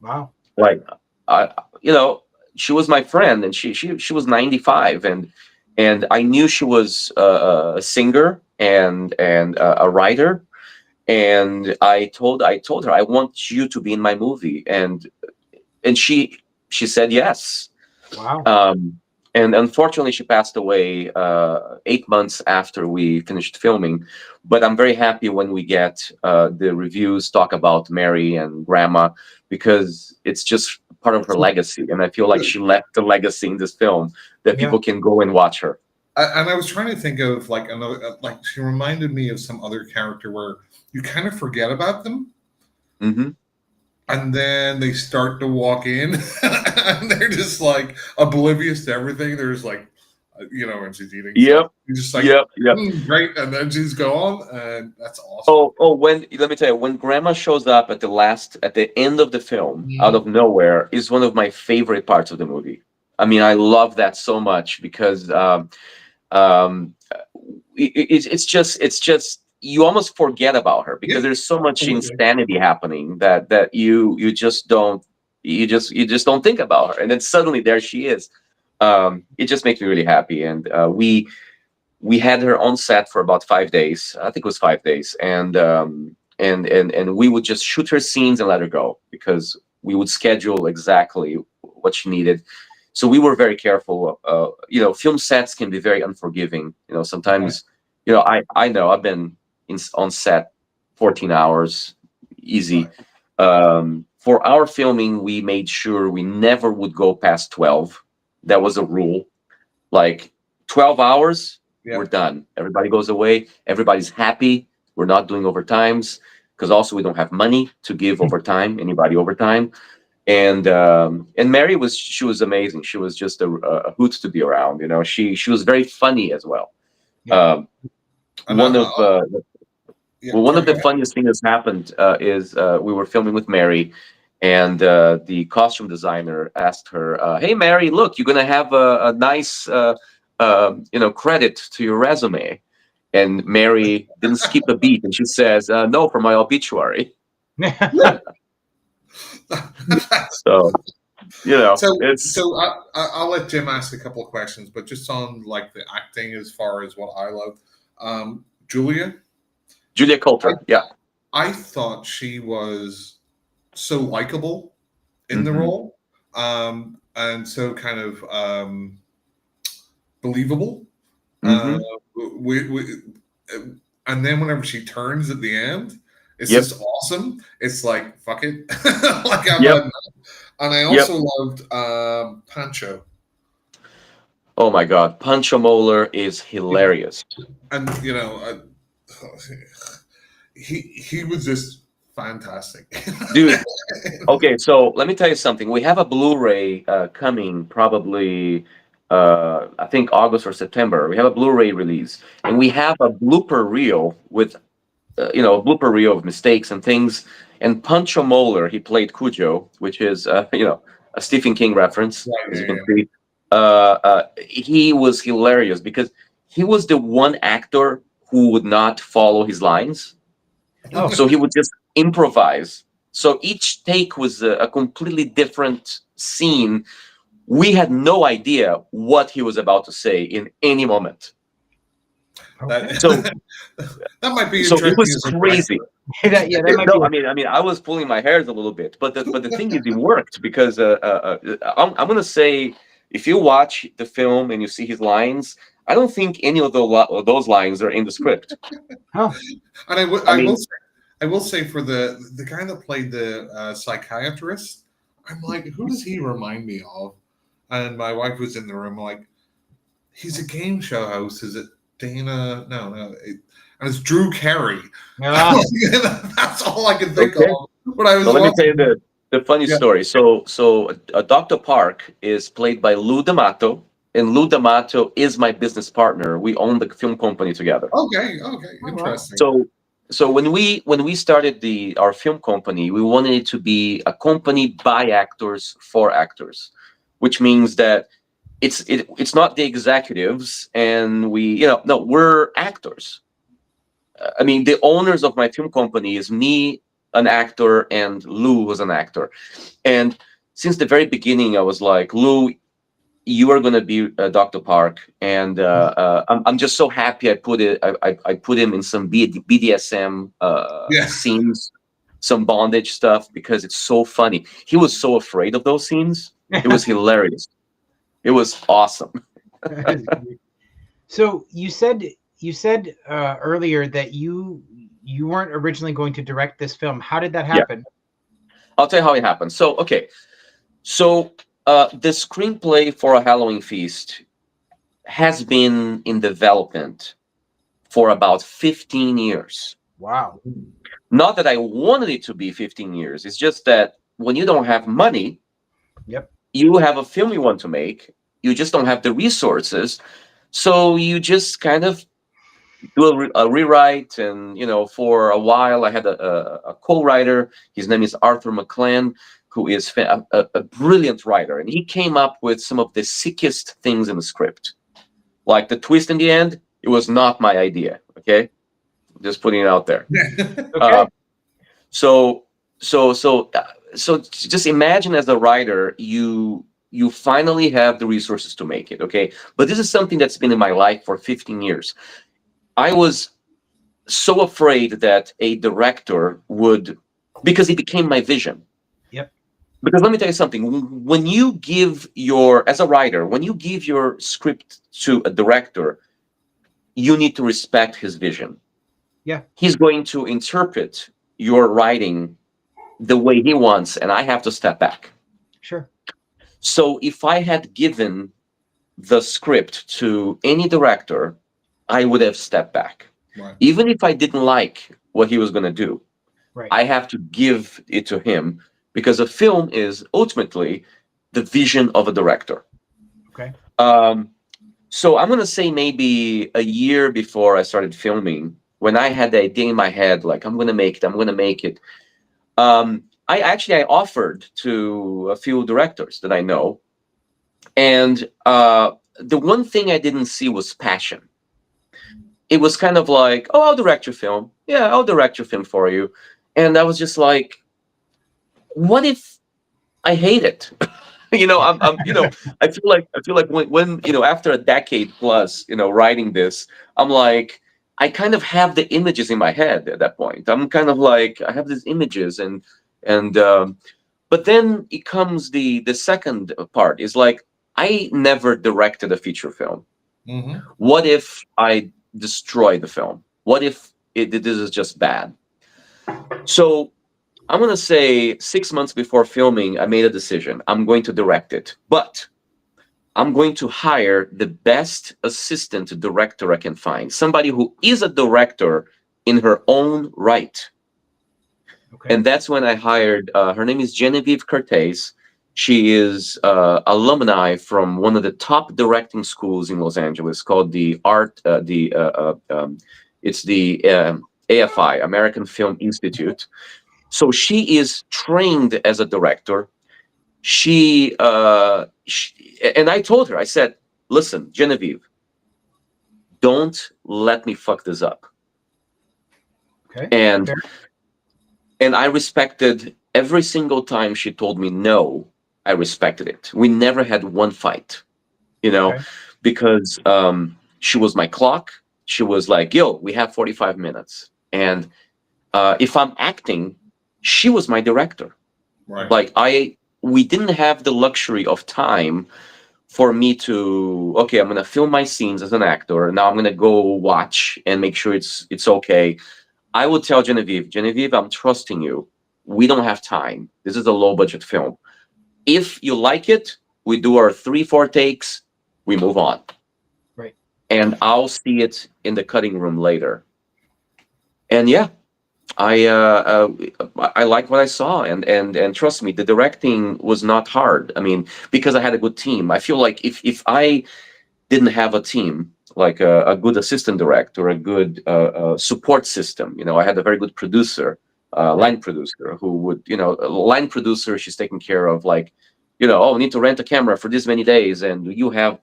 Wow. Like, I, you know, she was my friend, and she was 95, and I knew she was a singer and a writer, and I told her I want you to be in my movie, and she said yes. Wow. Um, and unfortunately, she passed away 8 months after we finished filming. But I'm very happy when we get the reviews talk about Mary and Grandma, because it's just part of her legacy, and I feel like she left the legacy in this film that Yeah. people can go and watch her. And I was trying to think of like another, like she reminded me of some other character where you kind of forget about them, Hmm. and then they start to walk in, and they're just like oblivious to everything. They're just like, when she's eating something, Yep, you're just like, yep, yep. great, and then she's gone, and that's awesome. Oh, when let me tell you, when Grandma shows up at the end of the film, out Mhm. of nowhere, is one of my favorite parts of the movie. I mean, I love that so much because um, it's just you almost forget about her Yeah, because there's so much absolutely. insanity happening that you just don't think about her, and then suddenly there she is. It just makes me really happy, and we had her on set for about 5 days. I think it was 5 days, and we would just shoot her scenes and let her go because we would schedule exactly what she needed. So we were very careful. Film sets can be very unforgiving. Right, Sometimes, I know I've been on set 14 hours, easy. right. For our filming, we made sure we never would go past 12. That was a rule. Like 12 hours, we're Yeah. done. Everybody goes away. Everybody's happy. We're not doing overtimes because also we don't have money to give overtime, anybody overtime. And Mary she was amazing. She was just a hoot to be around. She was very funny as well. Yeah. Um, And one of yeah, well, one of sorry, go the ahead. funniest things that's happened is we were filming with Mary, and the costume designer asked her, "Hey, Mary, look, you're gonna have a nice, credit to your resume." And Mary didn't skip a beat, and she says, "No, for my obituary." So so, it's so I'll let Jim ask a couple of questions, but just on like the acting, as far as what I love, Julia, Julia I, Coulter. Yeah. I thought she was so likable in the Hmm. role, and so kind of believable. Uh, Hmm. we, and then whenever she turns at the end, it's Yep. just awesome. It's like fuck it, like I've Yep. had. And I Yep. also loved Pancho, Oh my God, Pancho Moeller is hilarious, and he was just fantastic. dude. Okay, so let me tell you something. We have a Blu-ray coming probably, I think August or September. We have a Blu-ray release, and we have a blooper reel with, a blooper reel of mistakes and things. And Pancho Moeller, he played Cujo, which is, a Stephen King reference, Right, as you yeah, can see. He was hilarious because he was the one actor who would not follow his lines, Oh, so he would just improvise. So each take was a completely different scene. We had no idea what he was about to say in any moment. that okay. So that might be so it interesting was as a crazy. director. That might be. No, I mean, I was pulling my hairs a little bit, but the thing is, it worked because I'm gonna say, if you watch the film and you see his lines, I don't think any of those lines are in the script. Oh, And I mean, I will say for the guy that played the psychiatrist, I'm like, who does he remind me of? And my wife was in the room, like, he's a game show host. Is it Dana? No, no, and it's Drew Carey. ah, That's all I can think of okay. when I So was let me tell you watching. the funny Yeah. story. So Dr. Park is played by Lou D'Amato, and Lou D'Amato is my business partner. We own the film company together. Okay. Okay. oh wow. Interesting. So when we started our film company, we wanted it to be a company by actors for actors, which means that it's not the executives, and no, we're actors. I mean, the owners of my film company is me, an actor, and Lou was an actor, and since the very beginning, I was like, Lou, you are going to be Dr. Park, and I'm just so happy I put him in some BDSM Yeah. scenes, some bondage stuff, because it's so funny. He was so afraid of those scenes. It was hilarious. It was awesome. So you said earlier that you weren't originally going to direct this film. How did that Yeah, happen? I'll tell you how it happened. So okay, so the screenplay for A Halloween Feast has been in development for about 15 years. Wow. Not that I wanted it to be 15 years. It's just that when you don't have money, Yep. you have a film you want to make, you just don't have the resources. So you just kind of do a rewrite. And, for a while, I had a co-writer. His name is Arthur McClan, who is a brilliant writer. And he came up with some of the sickest things in the script. Like the twist in the end, it was not my idea. Okay. Just putting it out there. Okay. Uh, so so so so just imagine, as a writer, you finally have the resources to make it. Okay, but this is something that's been in my life for 15 years. I was so afraid that a director would, because it became my vision. Yep. Because let me tell you something, when you give your, as a writer, when you give your script to a director, you need to respect his vision. Yeah. He's going to interpret your writing the way he wants, and I have to step back. Sure. So if I had given the script to any director, I would have stepped back. Right. Even if I didn't like what he was going to do, Right. I have to give it to him, because a film is ultimately the vision of a director. Okay. So I'm going to say maybe a year before I started filming, when I had the idea in my head, like, I'm going to make it, I'm going to make it. I offered to a few directors that I know, and the one thing I didn't see was passion. It was kind of like, oh, I'll direct your film. Yeah, I'll direct your film for you. And I was just like, what if I hate it? I feel like when after a decade plus, writing this, I'm like, I kind of have the images in my head at that point. I'm kind of like, I have these images, and but then it comes the second part is like, I never directed a feature film. Hmm. What if I destroy the film? What if this is just bad? So I'm going to say 6 months before filming, I made a decision. I'm going to direct it, but I'm going to hire the best assistant director I can find. Somebody who is a director in her own right. Okay. And that's when I hired, her name is Genevieve Cortez. She is alumni from one of the top directing schools in Los Angeles, called it's the AFI, American Film Institute. So she is trained as a director. And I told her, I said, listen, Genevieve, don't let me fuck this up. Okay. And Fair. and I respected every single time she told me no. I respected it. We never had one fight, Okay. because she was my clock. She was like, yo, we have 45 minutes. And if I'm acting, she was my director. Right. Like, we didn't have the luxury of time for me to, okay, I'm gonna film my scenes as an actor. Now I'm gonna go watch and make sure it's okay. I would tell Genevieve, I'm trusting you. We don't have time. This is a low budget film. If you like it, we do our 3-4 takes, we move on. Right. And I'll see it in the cutting room later. And yeah, I like what I saw, and trust me, the directing was not hard. I mean, because I had a good team. I feel like if I didn't have a team, like a good assistant director, a good support system, I had a very good producer, line producer, who would, a line producer. She's taking care of, like, oh, we need to rent a camera for this many days, and you have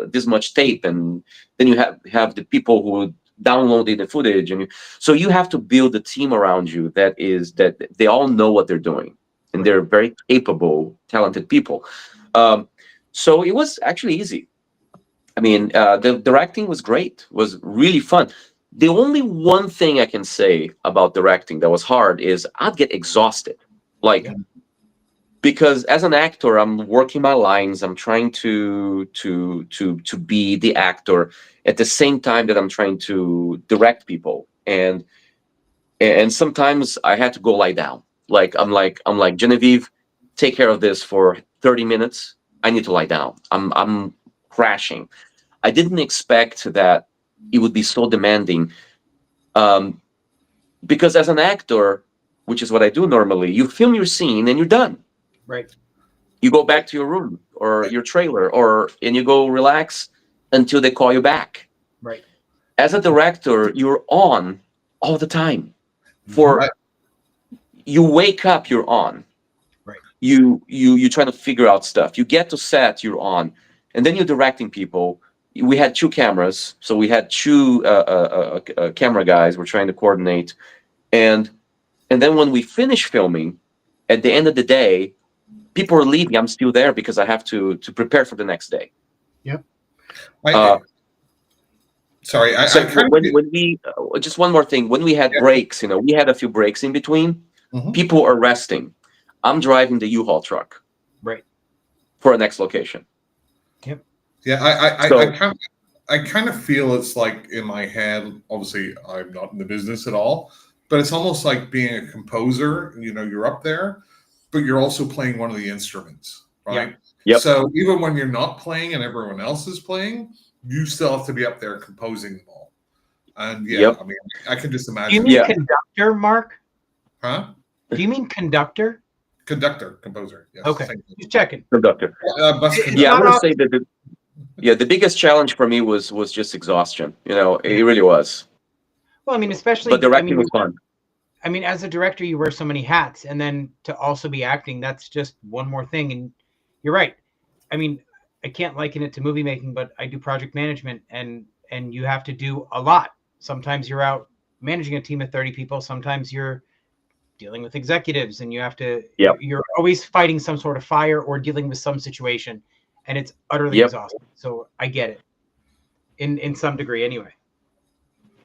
this much tape, and then you have the people who downloaded the footage, so you have to build a team around you that they all know what they're doing. and they're very capable, talented people. Um, so it was actually easy. I mean, the directing was great, was really fun. The only one thing I can say about directing that was hard is I'd get exhausted. Like, Yeah. because as an actor, I'm working my lines, I'm trying to be the actor at the same time that I'm trying to direct people. And sometimes I had to go lie down. Like I'm like Genevieve, take care of this for 30 minutes. I need to lie down. I'm crashing. I didn't expect that it would be so demanding. Um, because as an actor, which is what I do normally, you film your scene and you're done. Right. You go back to your room or your trailer, and you go relax until they call you back. Right. As a director, you're on all the time. Mhm. For you wake up, you're on. Right. You trying to figure out stuff. You get to set, you're on, and then you're directing people. We had two cameras, so we had two camera guys. We're trying to coordinate, and then when we finish filming, at the end of the day, people are leaving. I'm still there because I have to prepare for the next day. Yep. I, sorry, So I kind of when we just one more thing, when we had yeah. breaks, we had a few breaks in between. Mhm. People are resting. I'm driving the U-Haul truck Right. for a next location. Yep. Yeah, So I kind of feel it's like in my head. Obviously, I'm not in the business at all, but it's almost like being a composer. You're up there, but you're also playing one of the instruments, right? yep, So even when you're not playing and everyone else is playing, you still have to be up there composing them all. And yeah, yep, I mean, I can just Do you imagine. mean yeah. conductor, Mark? Huh? Do you mean conductor? Conductor, composer. Yes, Okay. same thing. Just checking. Conductor. Bus It's Yeah, I not conductor. want to off. say that the biggest challenge for me was just exhaustion. Yeah. It really was. Well, I mean, But especially, directing was fun. as a director, you wear so many hats, and then to also be acting, that's just one more thing. And you're right. I mean, I can't liken it to movie making, but I do project management, and you have to do a lot. Sometimes you're out managing a team of 30 people. Sometimes you're dealing with executives, and you have to. Yep, You're always fighting some sort of fire or dealing with some situation, and it's utterly yep, exhausting. So I get it in some degree, anyway.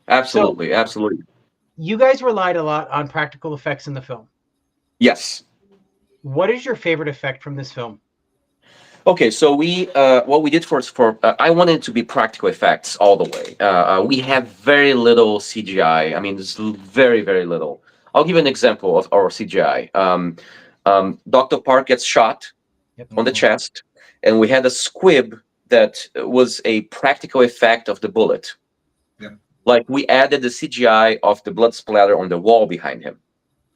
So absolutely, absolutely. you guys relied a lot on practical effects in the film. Yes. What is your favorite effect from this film? Okay, so we what we did I wanted it to be practical effects all the way. We have very little CGI. I mean, there's very very little. I'll give you an example of our CGI. Dr. Park gets shot Yep. on the Mhm. chest, and we had a squib that was a practical effect of the bullet. Yeah. Like we added the CGI of the blood splatter on the wall behind him.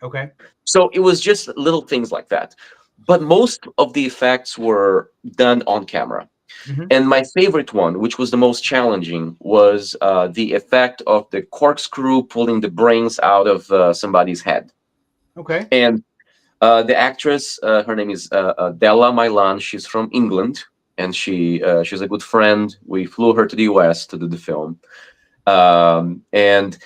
Okay. So it was just little things like that. But most of the effects were done on camera. Mm-hmm. And my favorite one, which was the most challenging, was the effect of the corkscrew pulling the brains out of somebody's head. Okay. And the actress, her name is Della Milan. She's from England, and she's a good friend. We flew her to the US to do the film, and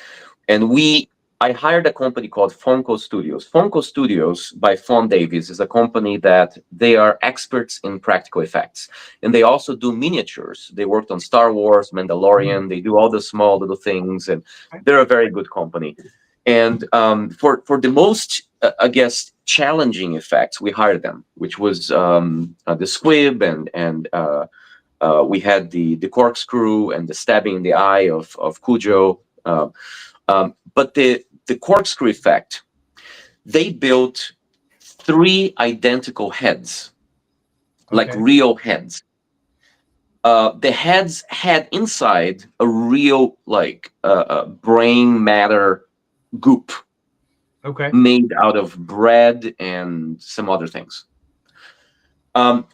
I hired a company called Fonco Studios. Fonco Studios by Fon Davies is a company that they are experts in practical effects, and they also do miniatures. They worked on Star Wars, Mandalorian. They do all the small little things, and they're a very good company. And for the most, I guess, challenging effects, we hired them, which was the squib, and we had the corkscrew and the stabbing in the eye of Cujo. But the corkscrew effect, they built three identical heads, like Okay. real heads. The heads had inside a real brain matter goop Okay. made out of bread and some other things.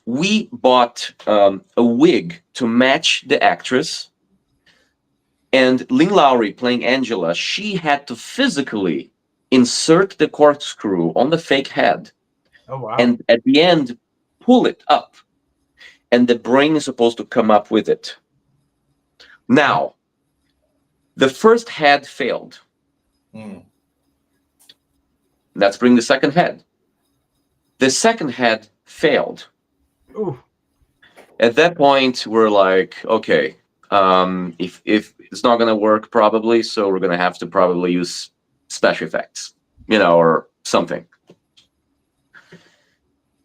We bought a wig to match the actress, and Lynn Lowry playing Angela, she had to physically insert the corkscrew on the fake head, Oh wow. and at the end pull it up, and the brain is supposed to come up with it. Now, the first head failed. Mm. Let's bring the second head. The second head failed. Ooh. At that point, we're like, okay, if it's not gonna work, probably, so we're gonna have to probably use special effects, or something.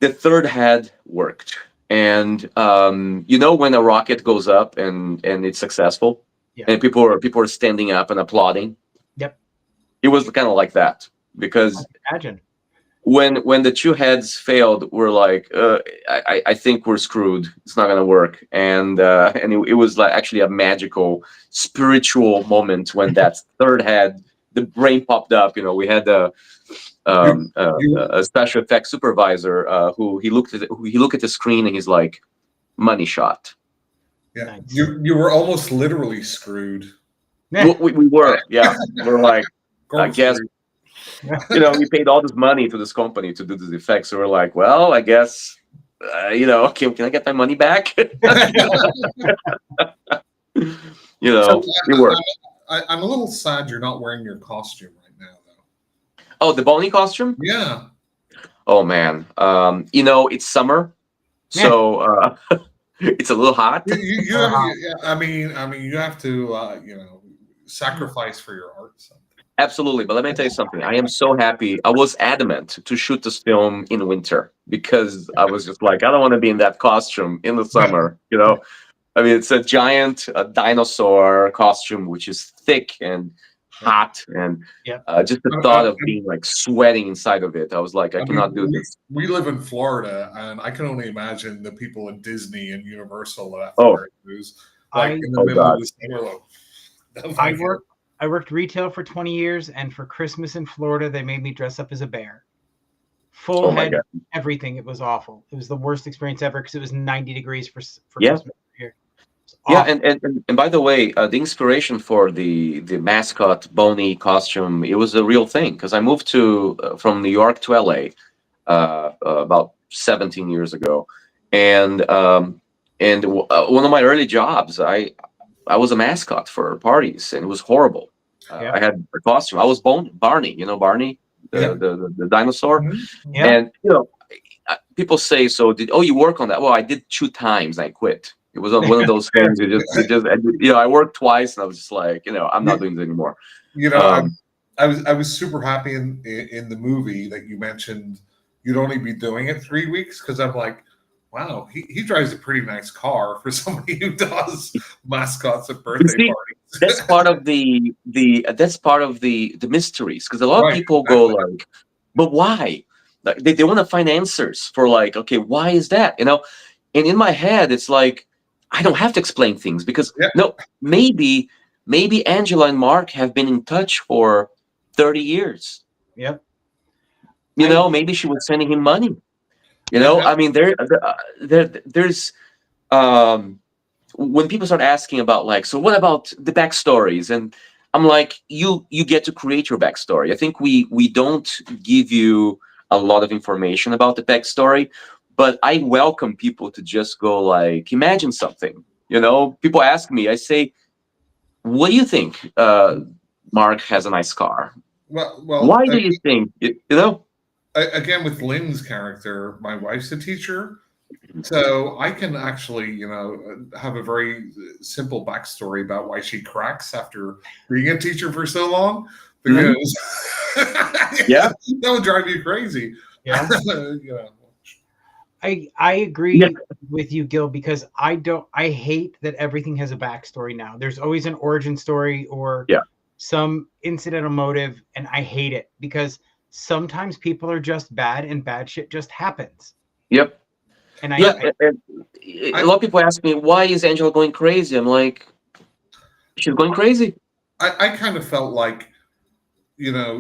The third head worked, and when a rocket goes up and it's successful, Yeah. and people are standing up and applauding. Yep. It was kind of like that, because Imagine. when the two heads failed, we're like, I think we're screwed. It's not gonna work. And it was like actually a magical, spiritual moment when that third head, the brain popped up. We had a special effects supervisor who he looked at the screen and he's like, money shot. Yeah, Nice. you were almost literally screwed. We were, yeah. We're like, I guess. Screwed. We paid all this money to this company to do these effects. So we're like, well, I guess, can I get my money back? It worked. I'm a little sad you're not wearing your costume right now, though. Oh, the Bonnie costume? Yeah. Oh man, it's summer, so it's a little hot. I mean, you have to, sacrifice for your art. So. Absolutely, but let me tell you something. I am so happy. I was adamant to shoot this film in winter because I was just like, I don't want to be in that costume in the summer. I mean, it's a giant dinosaur costume, which is thick and hot, and just the thought of being like sweating inside of it, I was like, I cannot do this. We live in Florida, and I can only imagine the people at Disney and Universal that in the middle of the summer. I worked retail for 20 years, and for Christmas in Florida, they made me dress up as a bear. Full head, everything. It was awful. It was the worst experience ever because it was 90 degrees for Christmas here. Yeah, and by the way, the inspiration for the mascot Bonnie costume, it was a real thing because I moved from New York to LA about 17 years ago, and one of my early jobs, I was a mascot for parties, and it was horrible. I had a costume. I was Barney, Barney, the dinosaur. Mm-hmm. Yeah. And people say, "So you work on that?" Well, I did 2 times. I quit. It was one of those things. I worked twice, and I was just like, I'm not doing this anymore. I was super happy in the movie that you mentioned you'd only be doing it 3 weeks because I'm like, wow, he drives a pretty nice car for somebody who does mascots at birthday parties. That's part of the mysteries, because a lot of people go like, but why? Like they want to find answers for like, okay, why is that? And in my head, it's like I don't have to explain things because maybe Angela and Mark have been in touch for 30 years. Yep. Maybe she was sending him money. I mean, there's when people start asking about like, so what about the backstories? And I'm like, you get to create your backstory. I think we don't give you a lot of information about the backstory, but I welcome people to just go like, imagine something. People ask me, I say, what do you think? Mark has a nice car. Well, why do you think Again, with Lynn's character, my wife's a teacher, so I can actually, have a very simple backstory about why she cracks after being a teacher for so long. Because that would drive you crazy. Yeah. I agree with you, Gil, because I hate that everything has a backstory now. There's always an origin story or some incidental motive, and I hate it because sometimes people are just bad and bad shit just happens. Yep. And a lot of people ask me, why is Angela going crazy? I'm like, she's going crazy. I kind of felt like,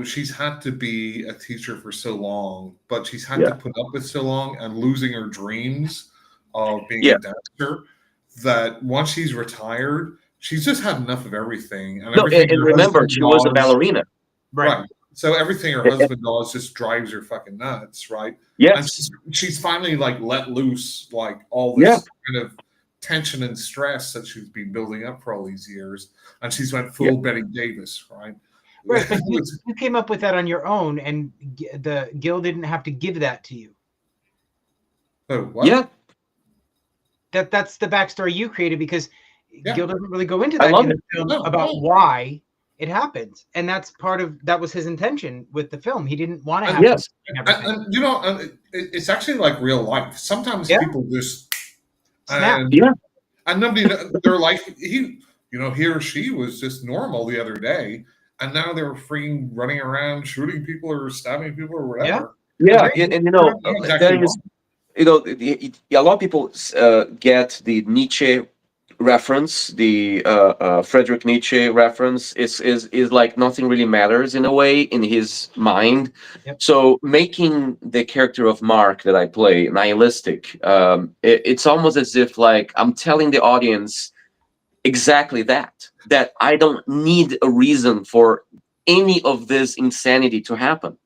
she's had to be a teacher for so long, but she's had to put up with so long and losing her dreams of being a dancer that once she's retired, she's just had enough of everything. And remember, she was a ballerina. Right. So everything her husband does just drives her fucking nuts, right? Yes. And she's finally like let loose like all this kind of tension and stress that she's been building up for all these years, and she's went full Betty Davis, right? Right, but you came up with that on your own, and the Gil didn't have to give that to you. Oh, what? Yeah, That's the backstory you created, because Yeah. Gil doesn't really go into I that love in it. the film No, about no. why it happens, and that's part of that was his intention with the film. He didn't want to And, have to Yes. explain everything. and you know, it's actually like real life. Sometimes Yeah. people just Snap. and Yeah. and nobody, they're like he or she was just normal the other day, and now they're freaking running around shooting people or stabbing people or Yeah. whatever. Yeah, Agree. and They're not doing exactly there is, wrong. a lot of people get the Nietzsche reference, the Friedrich Nietzsche reference. Is like nothing really matters in a way in his mind. Yep. So making the character of Mark that I play nihilistic, it's almost as if like I'm telling the audience exactly that I don't need a reason for any of this insanity to happen.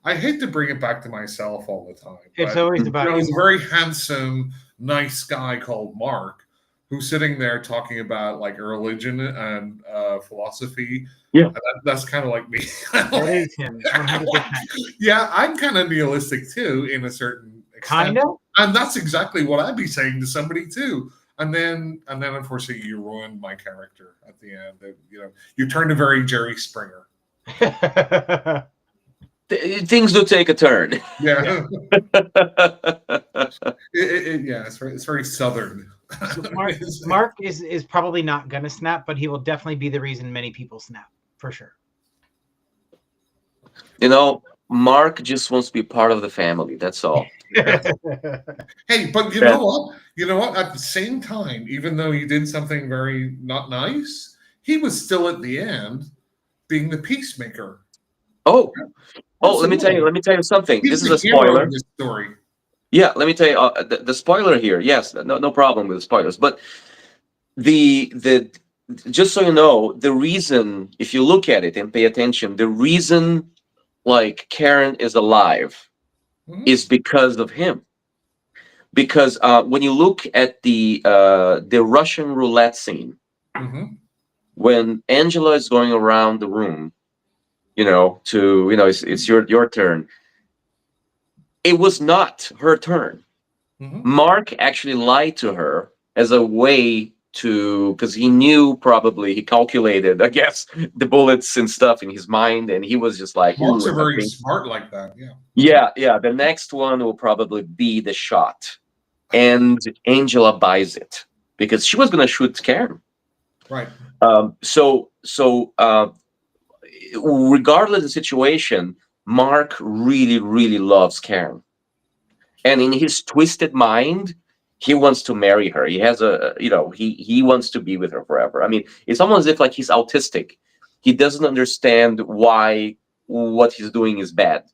I hate to bring it back to myself all the time, It's but always about he's you. a very handsome, nice guy called Mark who's sitting there talking about like religion and philosophy. Yeah. And that's kind of like me. That is him, 100%. Yeah, I'm kind of nihilistic too, in a certain extent, Kind of. and that's exactly what I'd be saying to somebody too. And then, unfortunately, you ruined my character at the end. You turned a very Jerry Springer. Things do take a turn. Yeah. Yeah, it's very southern. So Mark is probably not gonna snap, but he will definitely be the reason many people snap, for sure. Mark just wants to be part of the family. That's all. Hey, but you know what? You know what? At the same time, even though he did something very not nice, he was still at the end being the peacemaker. Oh, Absolutely. let me tell you something. He's This is the a hero spoiler. of this story. Yeah, let me tell you the spoiler here. Yes, no problem with the spoilers. But the just so you know, the reason, if you look at it and pay attention, the reason like Karen is alive Mhm. is because of him. Because when you look at the Russian roulette scene, Mhm. when Angela is going around the room, it's your turn. It was not her turn. Mhm. Mark actually lied to her as a way to, because he calculated, I guess, the bullets and stuff in his mind, and he was just like, Marks ooh, are I very think, smart like that. Yeah. yeah, the next one will probably be the shot. And Angela buys it because she was gonna shoot Karen. Right. So regardless of the situation, Mark really, really loves Karen, and in his twisted mind, he wants to marry her. He has he wants to be with her forever. I mean, it's almost as if like he's autistic. He doesn't understand why what he's doing is bad.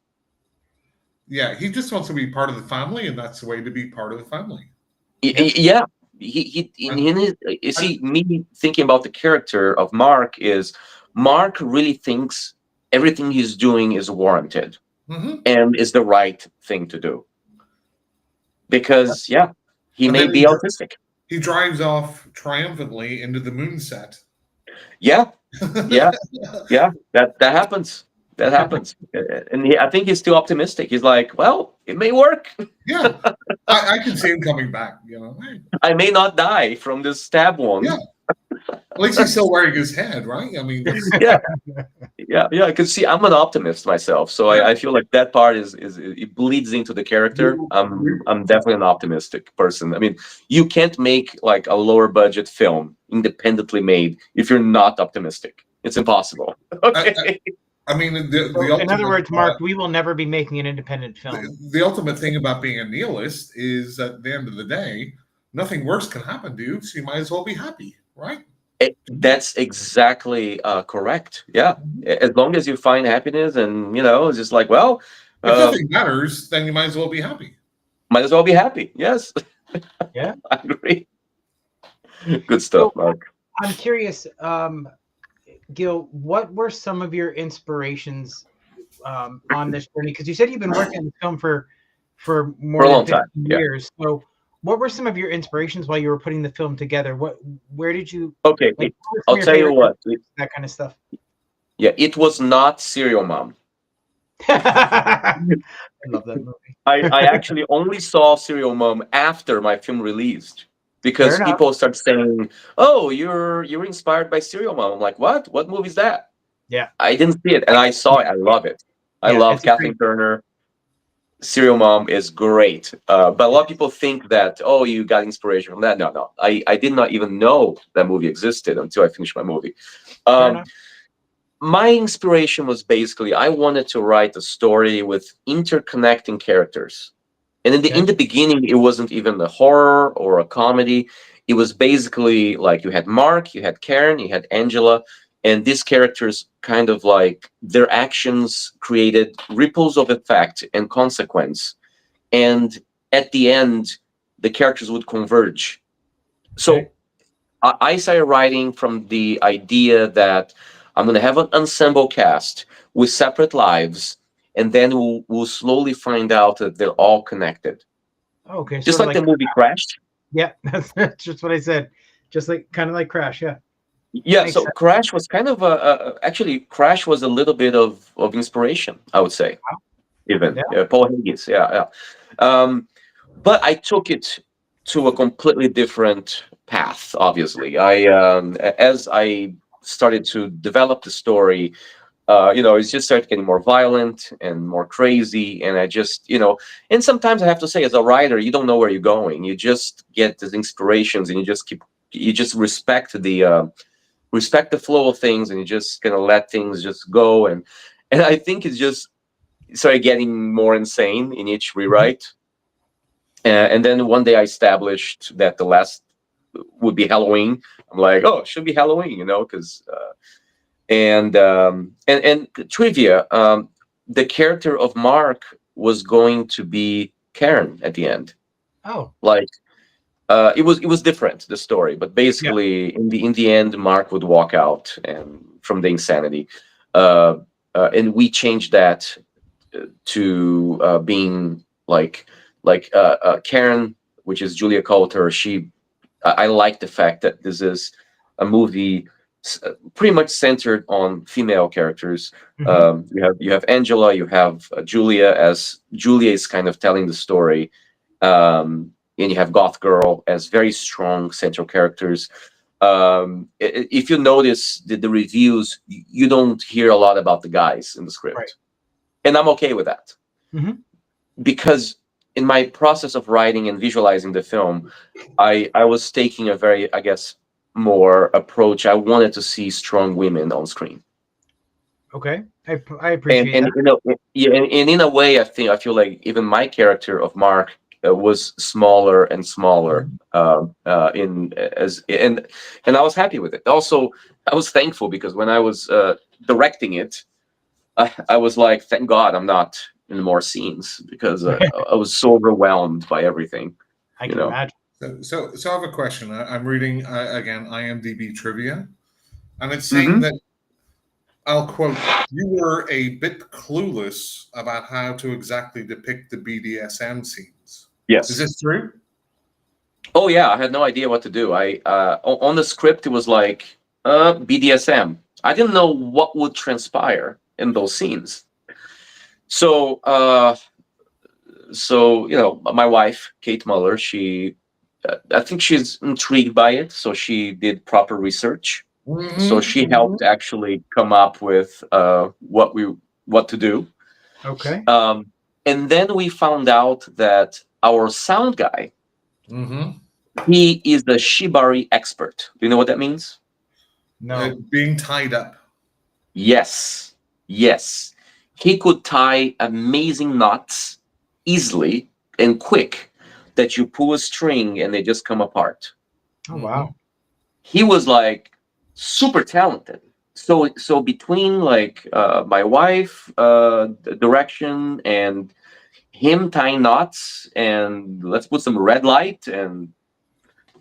Yeah, he just wants to be part of the family, and that's the way to be part of the family. Yeah, he in his, you see, me thinking about the character of Mark is Mark really thinks everything he's doing is warranted Mhm. and is the right thing to do because he And may then be autistic. he drives off triumphantly into the moonset. Yeah, yeah, yeah. That happens. That happens. And I think he's still optimistic. He's like, well, it may work. Yeah, I can see him coming back. Hey, I may not die from this stab wound. yeah. At least he's still wearing his head, right? I mean, Yeah, yeah. Because see, I'm an optimist myself, so yeah. I feel like that part is it bleeds into the character. I'm definitely an optimistic person. I mean, you can't make like a lower budget film independently made if you're not optimistic. It's impossible. Okay. I mean, In other words, Mark, we will never be making an independent film. the ultimate thing about being a nihilist is at the end of the day, nothing worse can happen to you, so you might as well be happy, right? That's exactly correct. Yeah, as long as you find happiness, and it's just like, well, If nothing matters, then you might as well be happy. might as well be happy. Yes. Yeah. I agree. Good stuff, So, Mark. I'm curious, Gil, what were some of your inspirations on this journey? Because you said you've been working on the film for more For a than long time. 15 Yeah. years. So, what were some of your inspirations while you were putting the film together? Where did you? Okay, Like, what were some I'll of your tell you favorite what. movies, that kind of stuff. Yeah, it was not Serial Mom. I love that movie. I actually only saw Serial Mom after my film released Fair because enough. people start saying, "Oh, you're inspired by Serial Mom." I'm like, "What? What movie is that?" Yeah. I didn't see it, and I saw it. I love it. I Yeah, love it's a great. Kathleen Turner. Serial Mom is great, but a lot of people think that, oh, you got inspiration from that. No, no, I did not even know that movie existed until I finished my movie. Fair Um, enough. my inspiration was basically I wanted to write a story with interconnecting characters. And in Okay. the beginning, it wasn't even a horror or a comedy. It was basically like you had Mark, you had Karen, you had Angela, and these characters kind of like their actions created ripples of effect and consequence. And at the end, the characters would converge. Okay. So I started writing from the idea that I'm going to have an ensemble cast with separate lives, and then we'll slowly find out that they're all connected. Okay. Just Sort of like the like. movie Crash. Yeah. That's just what I said. Just like kind of like Crash. Yeah. Yeah, Makes so sense. Crash was kind of actually Crash was a little bit of inspiration, I would say, even Yeah. Paul Higgins. Yeah, yeah. But I took it to a completely different path. Obviously, as I started to develop the story, it's just started getting more violent and more crazy, and I just, and sometimes I have to say, as a writer, you don't know where you're going. You just get these inspirations, and you just respect the flow of things, and you're just gonna let things just go, and I think it's just started getting more insane in each Mhm. rewrite. And then one day I established that the last would be Halloween. I'm like, oh, it should be Halloween, because and trivia, the character of Mark was going to be Karen at the end. Oh. Like it was different, the story, but Yeah. basically in the end, Mark would walk out and from the insanity, uh, and we changed that to being like Karen, which is Julia Coulter. I like the fact that this is a movie pretty much centered on female characters. Hmm. You have Angela, you have Julia, as Julia is kind of telling the story, and you have Goth Girl as very strong central characters. If you notice the reviews, you don't hear a lot about the guys in the Right. script, and I'm okay with that Hmm. because in my process of writing and visualizing the film, I was taking a very, I guess, more approach. I wanted to see strong women on screen, Okay. I and appreciate and that. yeah, and in a way, I feel like even my character of Mark was smaller and smaller. In as and I was happy with it. Also, I was thankful because when I was directing it, I was like, thank God I'm not in more scenes because I was so overwhelmed by everything. I You can know. imagine. So I have a question. I'm reading again IMDb trivia, and it's saying Hmm. that I'll quote: "You were a bit clueless about how to exactly depict the BDSM scenes." Is Yes. this true? Oh yeah, I had no idea what to do. On the script it was like BDSM. I didn't know what would transpire in those scenes. So my wife Kate Muller, I think she's intrigued by it, so she did proper research. So she helped actually come up with what to do. Okay. Um, and then we found out that our sound guy, Mm-hmm. he is the shibari expert. Do you know what that means? No. Being tied up. Yes, yes. He could tie amazing knots easily and quick that you pull a string and they just come apart. Oh Mm-hmm. wow. He was like super talented. So between like my wife direction and him tying knots and let's put some red light and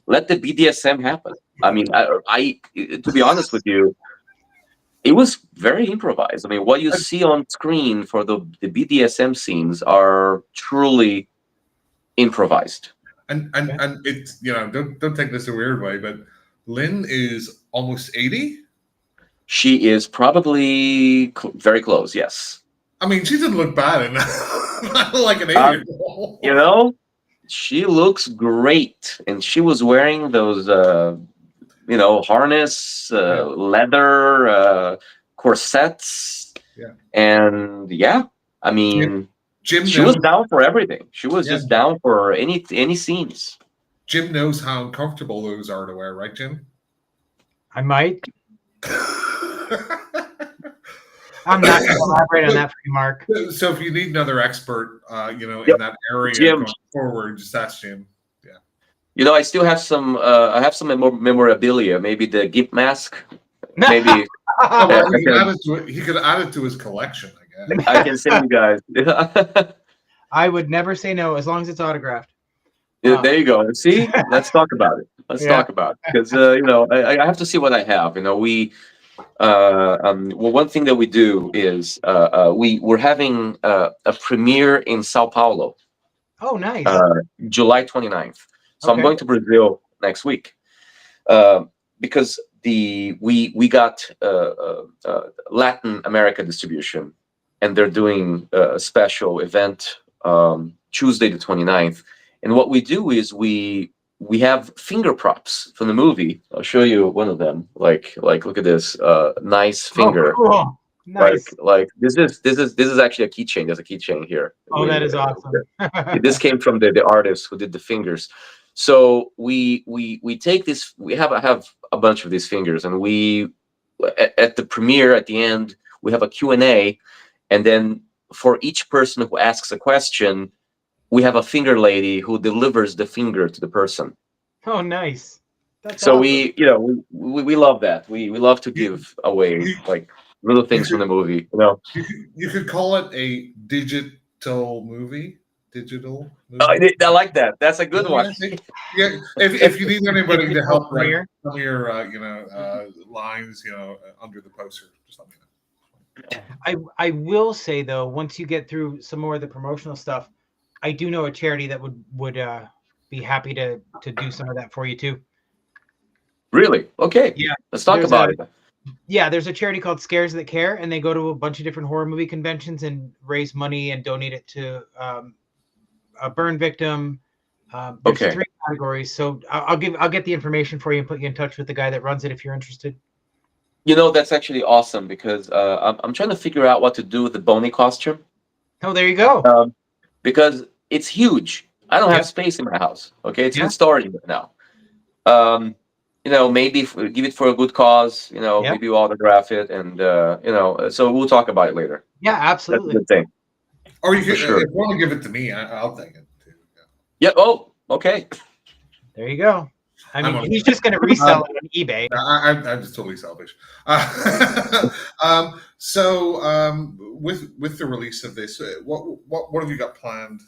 let the BDSM happen. I mean, I to be honest with you, it was very improvised. I mean, what you see on screen for the BDSM scenes are truly improvised. And Okay. and it's don't take this a weird way, but Lynn is almost 80. She is probably very close. Yes. I mean, she didn't look bad in that. Like an Um, 8-year-old. you know, she looks great, and she was wearing those, harness, Yeah, leather, corsets, yeah. and yeah, I Jim, mean, Jim she was knows. down for everything. She was Yeah, just down for any scenes. Jim knows how uncomfortable those are to wear, right, Jim? I might. I'm not going to elaborate on that for you, Mark. So if you need another expert, in Yep, that area Jim. going forward, just ask Jim. Yeah. I still have some. I have some memorabilia. Maybe the gimp mask. Maybe Oh well, I can. He could add it to his collection, I guess. I can send you guys. I would never say no as long as it's autographed. There you go. See, let's talk about it. Let's Yeah. talk about it because I have to see what I have. Well, one thing that we do is we're having a premiere in Sao Paulo, Oh, nice. July 29th. So I'm Okay. going to Brazil next week, uh, because we got Latin America distribution, and they're doing a special event Tuesday the 29th. And what we do is we have finger props from the movie. I'll show you one of them. Like look at this nice finger. Oh, cool. Nice. Like this is actually a keychain. There's a keychain here. Oh, that is awesome. This came from the artist who did the fingers. So we take this. We have a bunch of these fingers, and we at the premiere at the end we have a Q&A, and then for each person who asks a question, we have a finger lady who delivers the finger to the person. Oh, nice. That's So awesome. we love that. We love to give away like little things from the movie. You could call it a digital movie. Digital movie. I like that. That's a good one. Yeah, if you need anybody to help write Premiere. some of your lines, under the poster, just let me know. I will say though, once you get through some more of the promotional stuff, I do know a charity that would be happy to do some of that for you too. Really? Okay. Yeah. Let's talk There's about it. Yeah, there's a charity called Scares That Care, and they go to a bunch of different horror movie conventions and raise money and donate it to a burn victim. There's Okay. 3 categories, so I'll get the information for you and put you in touch with the guy that runs it if you're interested. That's actually awesome because I'm trying to figure out what to do with the Boney costume. Oh, there you go. Because it's huge. I don't have Yep. space in my house. Okay, it's Yeah. in storage right now. Maybe give it for a good cause. Yep. Maybe we'll autograph it, and so we'll talk about it later. Yeah, That's a absolutely. good thing. Or you could, sure. if you want to give it to me, I'll take it too. Yeah. Oh, okay. There you go. I I'm mean, on- he's just going to resell it on eBay. I'm just totally selfish. With the release of this, what have you got planned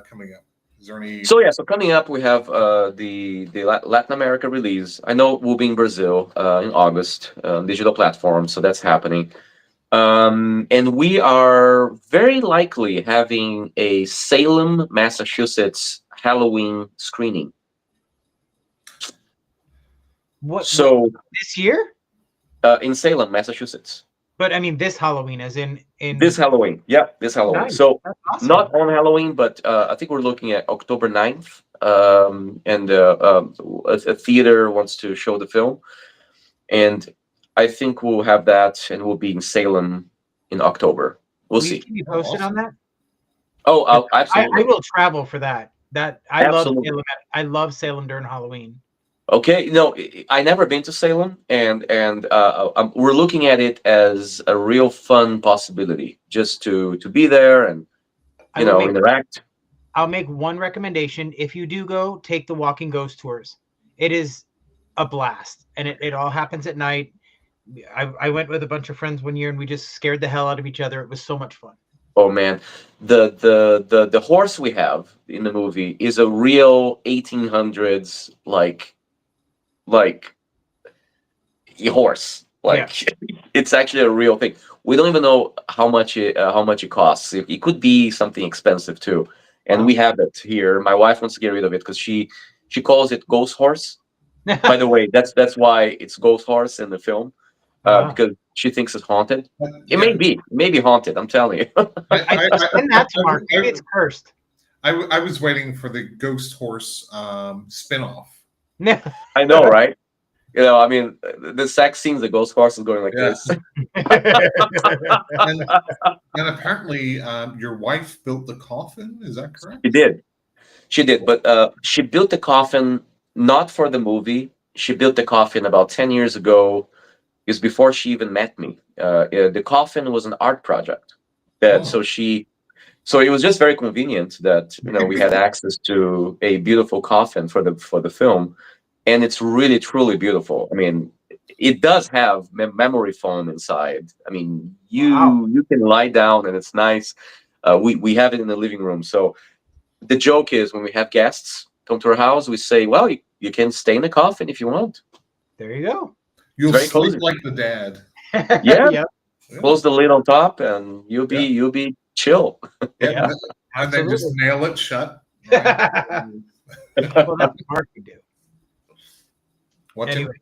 coming up? Is there any? So coming up we have the Latin America release. I know we'll be in Brazil in August, digital platform, so that's happening. And we are very likely having a Salem, Massachusetts Halloween screening. What So this year? in Salem, Massachusetts. But I mean, this Halloween, as in This Halloween. Yeah, this Halloween. Nice. So That's awesome. not on Halloween, but I think we're looking at October 9th. And a theater wants to show the film. And I think we'll have that, and we'll be in Salem in October. We'll Will you see. keep me posted on that? Oh, absolutely. I will travel for that. I love Absolutely. Salem. I love Salem during Halloween. Okay, no, I never been to Salem, and we're looking at it as a real fun possibility, just to be there and interact. I'll make one recommendation. If you do go, take the Walking Ghost tours. It is a blast, and it all happens at night. I went with a bunch of friends one year, and we just scared the hell out of each other. It was so much fun. Oh man, the horse we have in the movie is a real 1800s like a horse. It's actually a real thing. We don't even know how much it costs. It could be something expensive too, and we have it here. My wife wants to get rid of it because she calls it ghost horse. By the way, that's why it's ghost horse in the film. Ah, because she thinks it's haunted. But It yeah, may be haunted. I'm telling you. send that to Mark. Maybe it's cursed. I was waiting for the Ghost Horse spinoff. I know, right? I mean, the sex scenes, the ghost horse is going like Yeah, this. and apparently your wife built the coffin. Is that correct? She did. She did, but she built the coffin not for the movie. She built the coffin about 10 years ago. Is before she even met me. The coffin was an art project. That Oh, so she so it was just very convenient that we had access to a beautiful coffin for the film, and it's really truly beautiful. I mean, it does have memory foam inside. I mean, Wow. you can lie down and it's nice. We have it in the living room. So the joke is when we have guests come to our house, we say, well, you can stay in the coffin if you want. There you go. It's you'll very sleep cozy. like the dad. Yeah, Yep. Yeah, close the lid on top, and yeah, you'll be chill. yeah. Yeah. And then just Absolutely. nail it shut. Right? Well, that's what Mark would do. What's Anyway,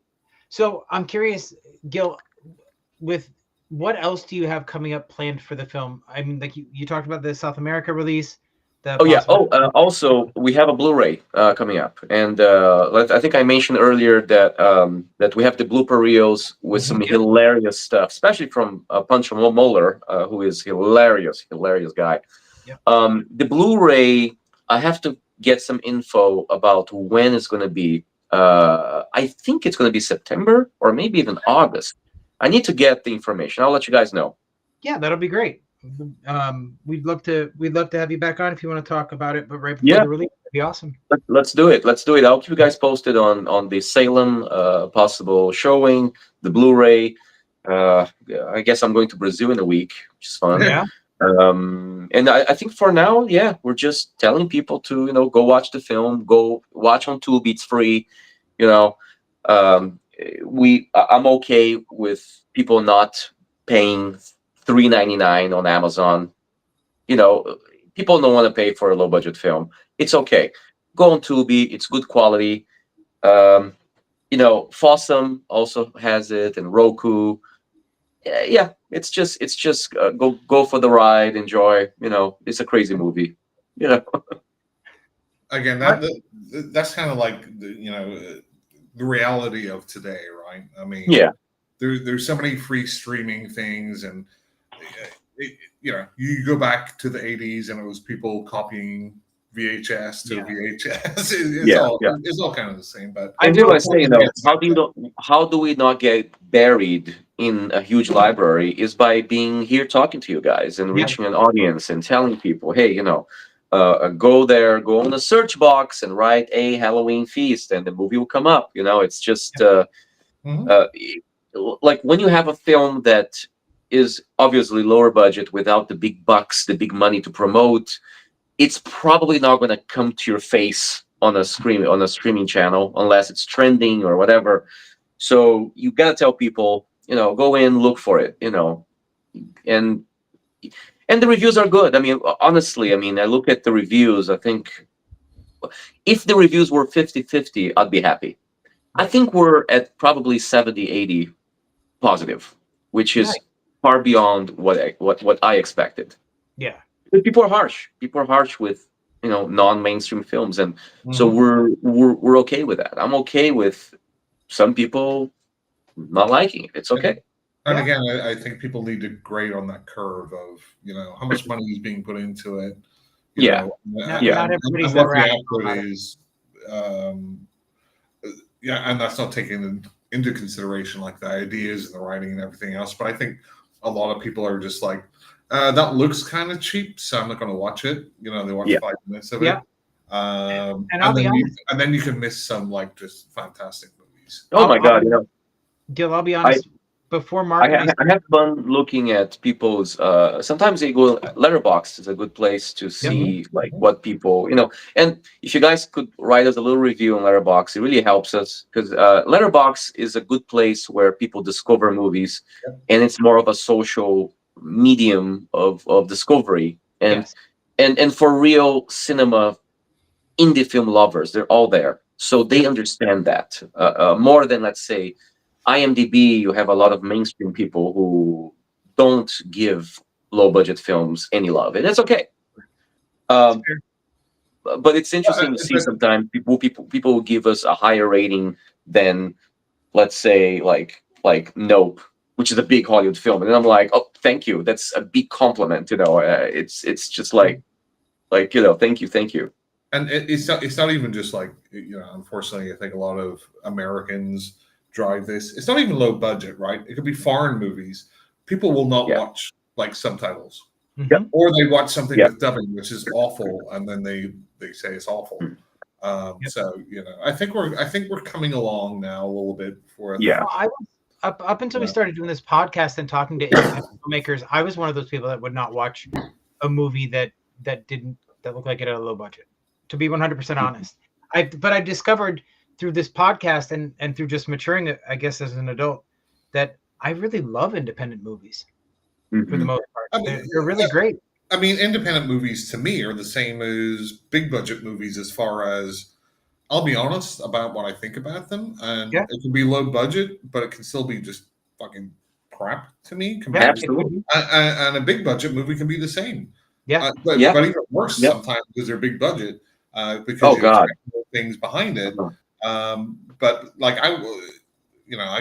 so I'm curious, Gil, with what else do you have coming up planned for the film? I mean, like you talked about the South America release, the Oh yeah. possible. Also, we have a Blu-ray coming up, and I think I mentioned earlier that we have the blooper reels with some Mhm. Yep. hilarious stuff, especially from Pancho Moller, who is hilarious guy. Yep. The Blu-ray, I have to get some info about when it's going to be. I think it's going to be September or maybe even August. I need to get the information. I'll let you guys know. Yeah, that'll be great. We'd love to have you back on if you want to talk about it, but right before Yeah, the release, that'd be awesome. let's do it. Let's do it. I'll keep you guys posted on the Salem possible showing, the Blu-ray. Uh, I guess I'm going to Brazil in a week, which is fun. Yeah. And I think for now, yeah, we're just telling people to go watch the film, go watch on Tubi. It's free. You know, I'm okay with people not paying $3.99 on Amazon. You know, people don't want to pay for a low budget film. It's okay. Go on Tubi. It's good quality. Um, Fossum also has it, and Roku. Yeah, it's just go for the ride, enjoy. It's a crazy movie. You know, Again, Mark? that's kind of like the reality of today, right? I mean, yeah, there's so many free streaming things, and you go back to the '80s, and it was people copying VHS to Yeah. VHS. yeah, yeah. It's all kind of the same, but I And do will. I say, how do we not get buried in a huge library is by being here talking to you guys and Yeah. reaching an audience and telling people, hey, go there, go on the search box and write a Halloween feast, and the movie will come up. It's just Mhm. uh, like when you have a film that is obviously lower budget without the big bucks, the big money to promote, it's probably not going to come to your face on a streaming channel unless it's trending or whatever. So you got to tell people, go in, look for it, and the reviews are good. I mean, honestly, I mean, I look at the reviews. I think if the reviews were 50-50, I'd be happy. I think we're at probably 70-80 positive, which Nice. is far beyond what I expected. Yeah. But people are harsh. People are harsh with non-mainstream films, and so Mhm. we're okay with that. I'm okay with some people not liking it. It's okay. And Yeah. again, I think people need to grade on that curve of how much money is being put into it, Yeah, Not yeah, not everybody's and that what the rational output about it. is. Um, yeah, and that's not taken into consideration like the ideas and the writing and everything else. But I think a lot of people are just like, that looks kind of cheap, so I'm not going to watch it. They watch yeah. 5 minutes of Yeah. it, And I'll be honest. and then you can miss some like just fantastic movies. Oh my I'll God, be Gil, I'll be I honest. Before Mark and I I have fun looking at people's. Sometimes they go Letterbox is a good place to Yep. see like Mhm. what people. And if you guys could write us a little review on Letterbox, it really helps us because Letterbox is a good place where people discover movies, Yep. and it's more of a social medium of discovery. And Yes. and for real cinema indie film lovers, they're all there, so they Yep. understand that more than, let's say, IMDb, you have a lot of mainstream people who don't give low budget films any love, and that's okay. Um, but it's interesting to see But sometimes people will give us a higher rating than, let's say, like Nope, which is a big Hollywood film, and I'm like, oh, thank you, that's a big compliment. It's just like thank you. and it's not even just like, unfortunately, I think a lot of Americans drive this. It's not even low budget, right? It could be foreign movies. People will not Yeah. watch like subtitles, Mhm. or they watch something Yeah. with dubbing, which is awful, and then they say it's awful. Mm. Yep. So I think we're coming along now a little bit for Yeah. Well, I was up until we Yeah. started doing this podcast and talking to independent filmmakers. I was one of those people that would not watch a movie that looked like it had a low budget. To be 100% honest, but I discovered through this podcast and through just maturing, I guess, as an adult, that I really love independent movies for the Mhm. most part. I mean, They're really great. I mean, independent movies to me are the same as big budget movies as far as I'll be honest about what I think about them, and Yeah. it can be low budget, but it can still be just fucking crap to me. Yeah, Compared it could Absolutely. be. and a big budget movie can be the same. Yeah. But Yeah. even worse Yep. sometimes because they're big budget, because Oh you God. expect more things behind it. Uh-huh. But like I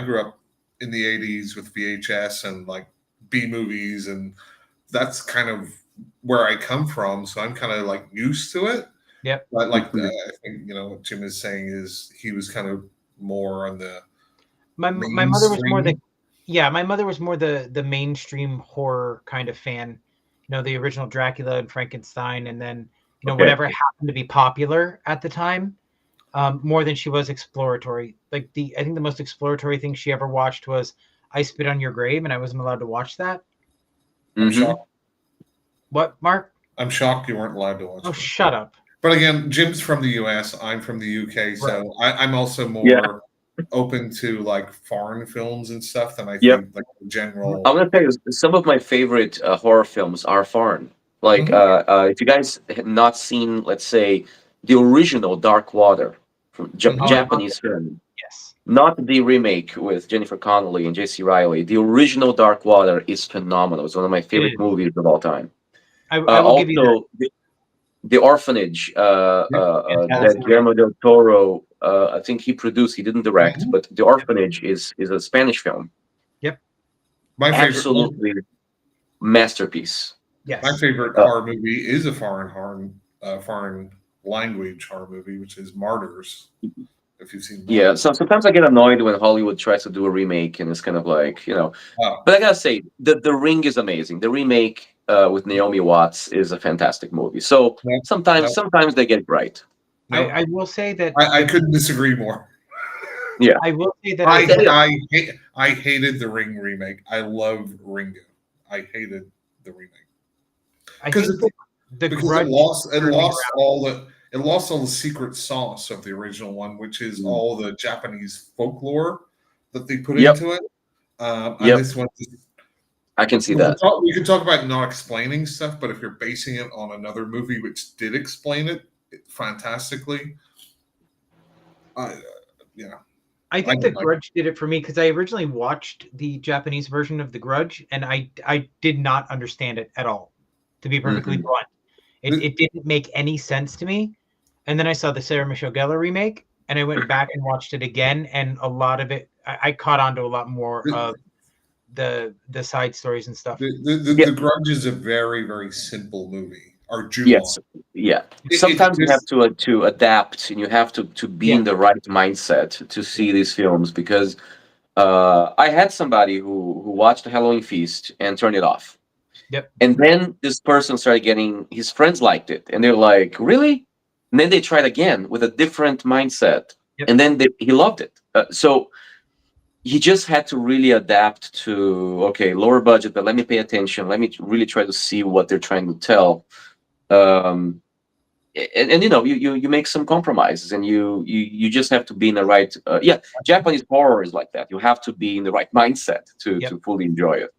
grew up in the '80s with VHS and like B movies, and that's kind of where I come from. So I'm kind of like used to it. Yep. But like Mhm. I think what Jim is saying is he was kind of more on the My mother was more mainstream. my mother was more the mainstream horror kind of fan. The original Dracula and Frankenstein, and then Okay. whatever happened to be popular at the time, more than she was exploratory. Like I think the most exploratory thing she ever watched was I Spit on Your Grave, and I wasn't allowed to watch that. I'm Mhm. shocked. What, Mark? I'm shocked you weren't allowed to watch Oh, it. shut up. But again, Jim's from the US. I'm from the UK, so I'm also more Yeah. open to like foreign films and stuff than I Yep. think like the general. I'm gonna tell you, some of my favorite horror films are foreign. Like, Mhm. if you guys have not seen, let's say, the original Dark Water from Mhm. Oh, I love Japanese it. film, Yes. not the remake with Jennifer Connelly and J.C. Riley. The original Dark Water is phenomenal. It's one of my favorite is. movies of all time. I will give you that. Also, the Orphanage that Fantastic. Guillermo del Toro, I think he produced. He didn't direct, Mhm. but The Orphanage is a Spanish film. Yep. My favorite, Absolutely masterpiece. Yes. my favorite Uh, horror movie is a foreign language horror movie, which is Martyrs. If you've seen that, Yeah, so sometimes I get annoyed when Hollywood tries to do a remake, and it's kind of like, wow. But I gotta say, the Ring is amazing. The remake with Naomi Watts is a fantastic movie. So No, no, sometimes they get it right. no. I will say that I couldn't disagree more. Yeah. I will say that I hated the Ring remake. I love Ringo. I hated the remake I because think the because Grudge it turned me lost around. all the secret sauce of the original one, which is all the Japanese folklore that they put Yep. into it. And Yep. this one, I can see that. we can talk about not explaining stuff, but if you're basing it on another movie which did explain it fantastically, yeah. I think I The don't like Grudge did it for me because I originally watched the Japanese version of The Grudge, and I did not understand it at all, to be perfectly Mhm. blunt. It didn't make any sense to me. And then I saw the Sarah Michelle Gellar remake, and I went back and watched it again, and a lot of it I caught on to a lot more of the side stories and stuff. Yeah. The Grudge is a very, very simple movie. Or Ju-on. Yes. Yeah. Sometimes you have to adapt, and you have to be Yeah. in the right mindset to see these films, because I had somebody who watched the Halloween Feast and turned it off. Yep. And then this person started getting, his friends liked it, and they're like, really? And then they tried again with a different mindset, Yep. and then he loved it. So he just had to really adapt to, okay, lower budget, but let me pay attention. Let me really try to see what they're trying to tell. And you make some compromises, and you just have to be in the right. Japanese horror is like that. You have to be in the right mindset to fully enjoy it.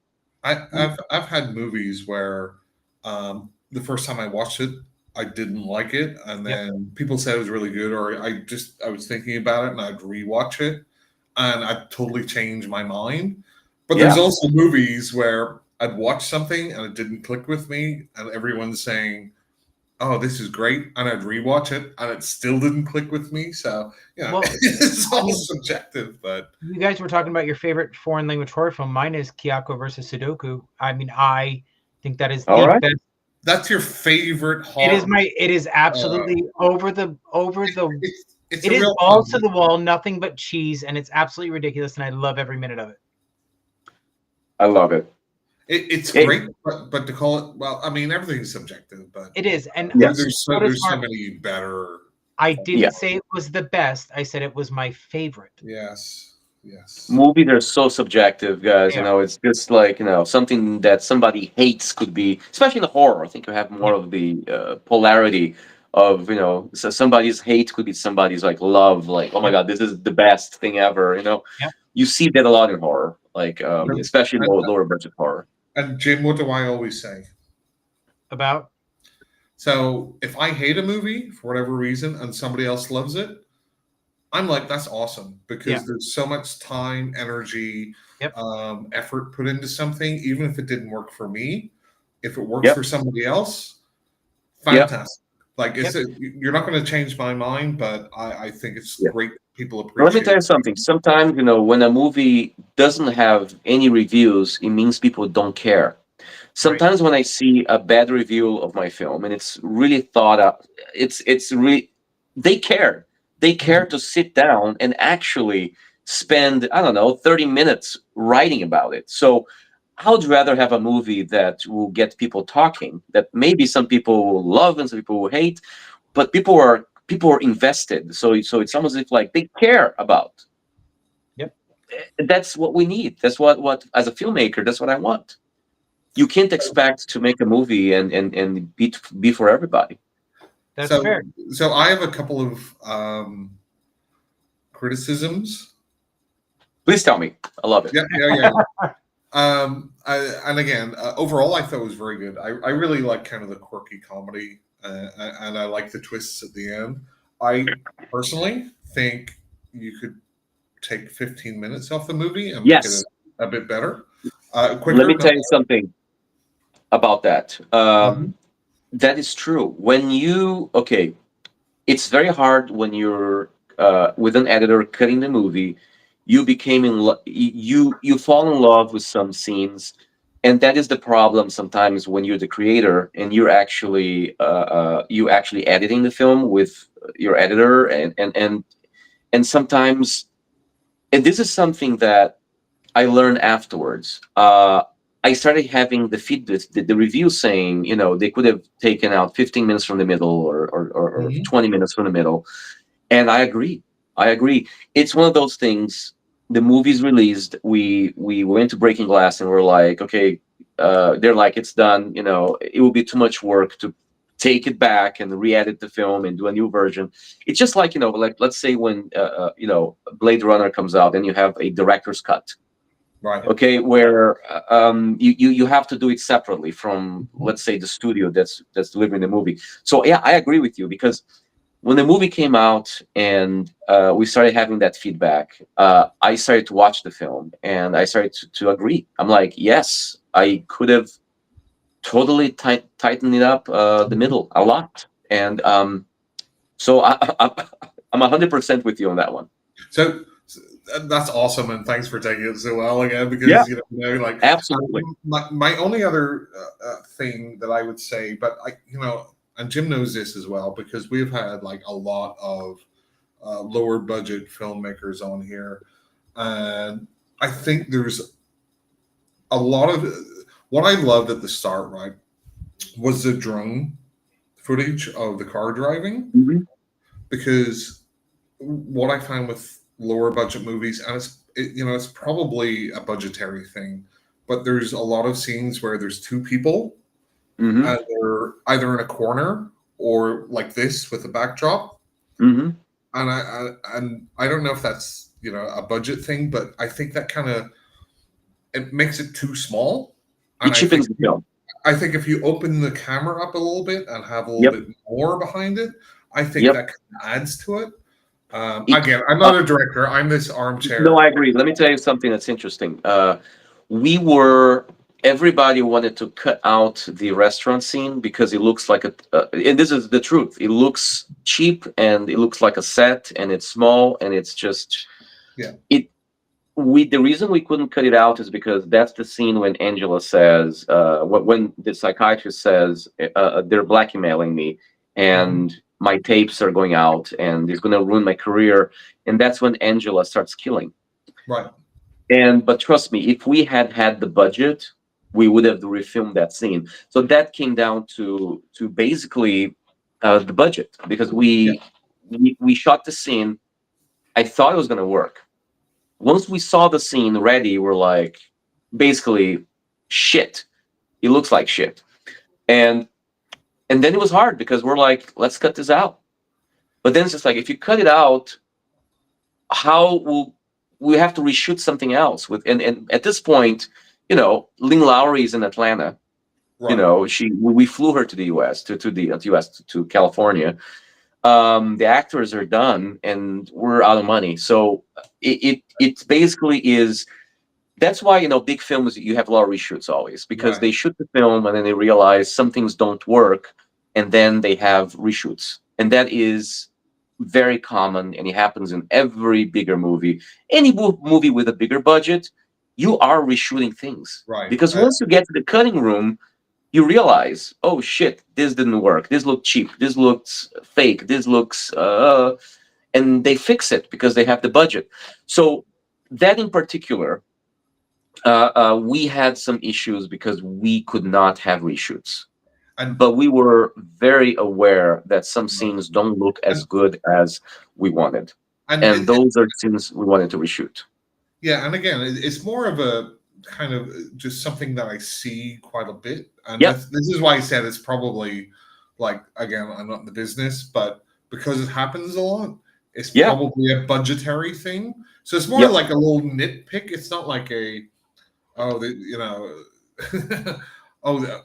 I've had movies where the first time I watched it, I didn't like it, and then people said it was really good, or I was thinking about it and I'd rewatch it, and I'd totally change my mind. But there's Yeah. also movies where I'd watch something and it didn't click with me, and everyone's saying, "Oh, this is great," and I'd rewatch it, and it still didn't click with me. So, Well, it's I all mean, subjective. But you guys were talking about your favorite foreign language horror film. Mine is Kyako versus Sudoku. I mean, I think that is All the right. best. that's your favorite It is horror. my. It is Uh, absolutely over the. it's It a is real balls to comedy. the wall, nothing but cheese, and it's absolutely ridiculous, and I love every minute of it. I love it. It's Hey, great, but to call it, well, I mean, everything's subjective. But It is, and yes. so does there's so Mark. many better I Yeah. didn't say it was the best. I said it was my favorite. Yes, yes. Movies are so subjective, guys. They are. It's just like, something that somebody hates could be, especially in the horror. I think you have Yeah. more of the polarity of, so somebody's hate could be somebody's like love, like, oh my Yep. God, this is the best thing ever. Yep. You see that a lot in horror, like, You- especially And, lower budget horror. and Jim, what do I always say? About. So if I hate a movie for whatever reason and somebody else loves it, I'm like, that's awesome Yeah. because there's so much time, energy, Yep. effort put into something, even if it didn't work for me. If it works Yep. for somebody else, Yep. fantastic. Like Yep. you're not going to change my mind, but I think it's Yeah. great. People Now, let me tell appreciate you something. Sometimes, when a movie doesn't have any reviews, it means people don't care. Right. Sometimes when I see a bad review of my film and it's really thought up, it's really they care. They care to sit down and actually spend, I don't know, 30 minutes writing about it. So I would rather have a movie that will get people talking, that maybe some people will love and some people will hate, but people are invested. So it's almost if like they care about. Yep. That's what we need. That's what as a filmmaker, that's what I want. You can't expect to make a movie and be for everybody. That's So fair. so I have a couple of criticisms. Please tell me. I love it. Yeah. And again, overall, I thought it was very good. I really like kind of the quirky comedy, and I like the twists at the end. I personally think you could take 15 minutes off the movie and make it Yes. a bit better, Let me quicker. tell you something about that. Mhm. That is true. It's very hard when you're with an editor cutting the movie. You became you fall in love with some scenes, and that is the problem sometimes when you're the creator and you actually editing the film with your editor, and sometimes, and this is something that I learned afterwards. I started having the review saying, they could have taken out 15 minutes from the middle, or Mhm. 20 minutes from the middle. And I agree. I agree. It's one of those things. The movie's released. We went to Breaking Glass and we're like, okay, they're like, it's done. It will be too much work to take it back and re-edit the film and do a new version. It's just like, like let's say when Blade Runner comes out and you have a director's cut, Right. okay, where you have to do it separately from, Mhm. let's say, the studio that's delivering the movie. So yeah, I agree with you, because when the movie came out and we started having that feedback, I started to watch the film and I started to agree. I'm like, yes, I could have totally tightened it up the Mhm. middle a lot. And so I'm 100% with you on that one. So that's awesome, and thanks for taking it so well again. Yeah, Because like absolutely. my only other thing that I would say, but and Jim knows this as well because we've had like a lot of lower budget filmmakers on here, and I think there's a lot of what I loved at the start. Right, was the drone footage of the car driving, Mhm. because what I found with lower budget movies, and it's probably a budgetary thing, but there's a lot of scenes where there's two people Mhm. and they're either in a corner or like this with a backdrop, Mhm. and I don't know if that's a budget thing, but I think that kind of it makes it too small, It and cheapens the film. I think if you open the camera up a little bit and have a little Yep. bit more behind it, I think Yep. that kind of adds to it. Again, I'm not a director. I'm this No, armchair. I agree. Let me tell you something that's interesting. We were Everybody wanted to cut out the restaurant scene because it looks like and this is the truth. It looks cheap and it looks like a set and it's small and it's just Yeah. it. The reason we couldn't cut it out is because that's the scene when Angela says, when the psychiatrist says, they're blackmailing me and my tapes are going out and it's going to ruin my career, and that's when Angela starts killing. Right. But trust me, if we had had the budget, we would have refilmed that scene. So that came down to basically the budget, because Yeah. we shot the scene. I thought it was going to work. Once we saw the scene ready, we're like, basically, shit. It looks like shit. And and then it was hard because we're like, let's cut this out. But then it's just like, if you cut it out, how will we have to reshoot something else with? And at this point, Lynn Lowry is in Atlanta. Right. We flew her to the U.S. to the U.S. to California. The actors are done and we're out of money. So it basically is. That's why big films, you have a lot of reshoots always, because Right. they shoot the film and then they realize some things don't work, and then they have reshoots, and that is very common, and it happens in every bigger movie. Any movie with a bigger budget, you are reshooting things, Right. because once you get to the cutting room, you realize, oh shit, this didn't work. This looked cheap. This looks fake. This looks, and they fix it because they have the budget. So that in particular, we had some issues because we could not have reshoots, And but we were very aware that some scenes don't look as good as we wanted, and and those are scenes we wanted to reshoot. yeah, and again, it's more of a kind of just something that I see quite a bit, and Yep. this is why I said it's probably like, again, I'm not in the business, but because it happens a lot, it's Yeah. probably a budgetary thing. So it's more Yep. like a little nitpick. It's not like a you know, oh,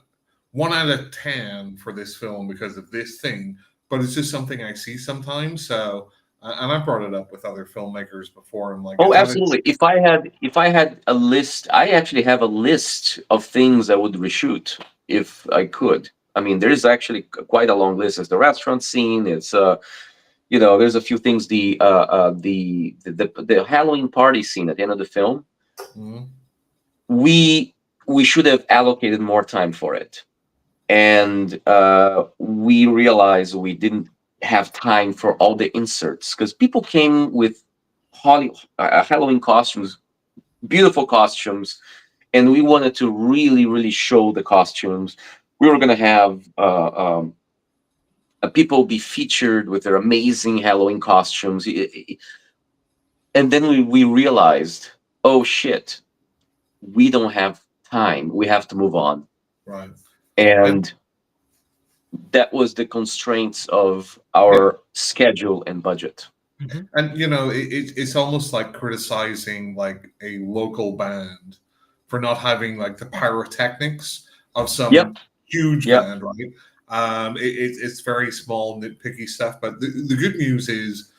1 out of 10 for this film because of this thing, but it's just something I see sometimes. So, and I brought it up with other filmmakers before. I'm like, Oh, is that a absolutely. If I had a list, I actually have a list of things I would reshoot if I could. I mean, there's actually quite a long list. It's the restaurant scene. It's there's a few things. The Halloween party scene at the end of the film. Mhm. We should have allocated more time for it, and we realized we didn't have time for all the inserts because people came with Halloween costumes, beautiful costumes, and we wanted to really, really show the costumes. We were going to have people be featured with their amazing Halloween costumes, and then we realized, oh shit, we don't have time. We have to move on, Right? And and that was the constraints of yeah, our schedule and budget. and it's almost like criticizing like a local band for not having like the pyrotechnics of some Yep. huge Yep. band, right? It's very small, nitpicky stuff. But the good news is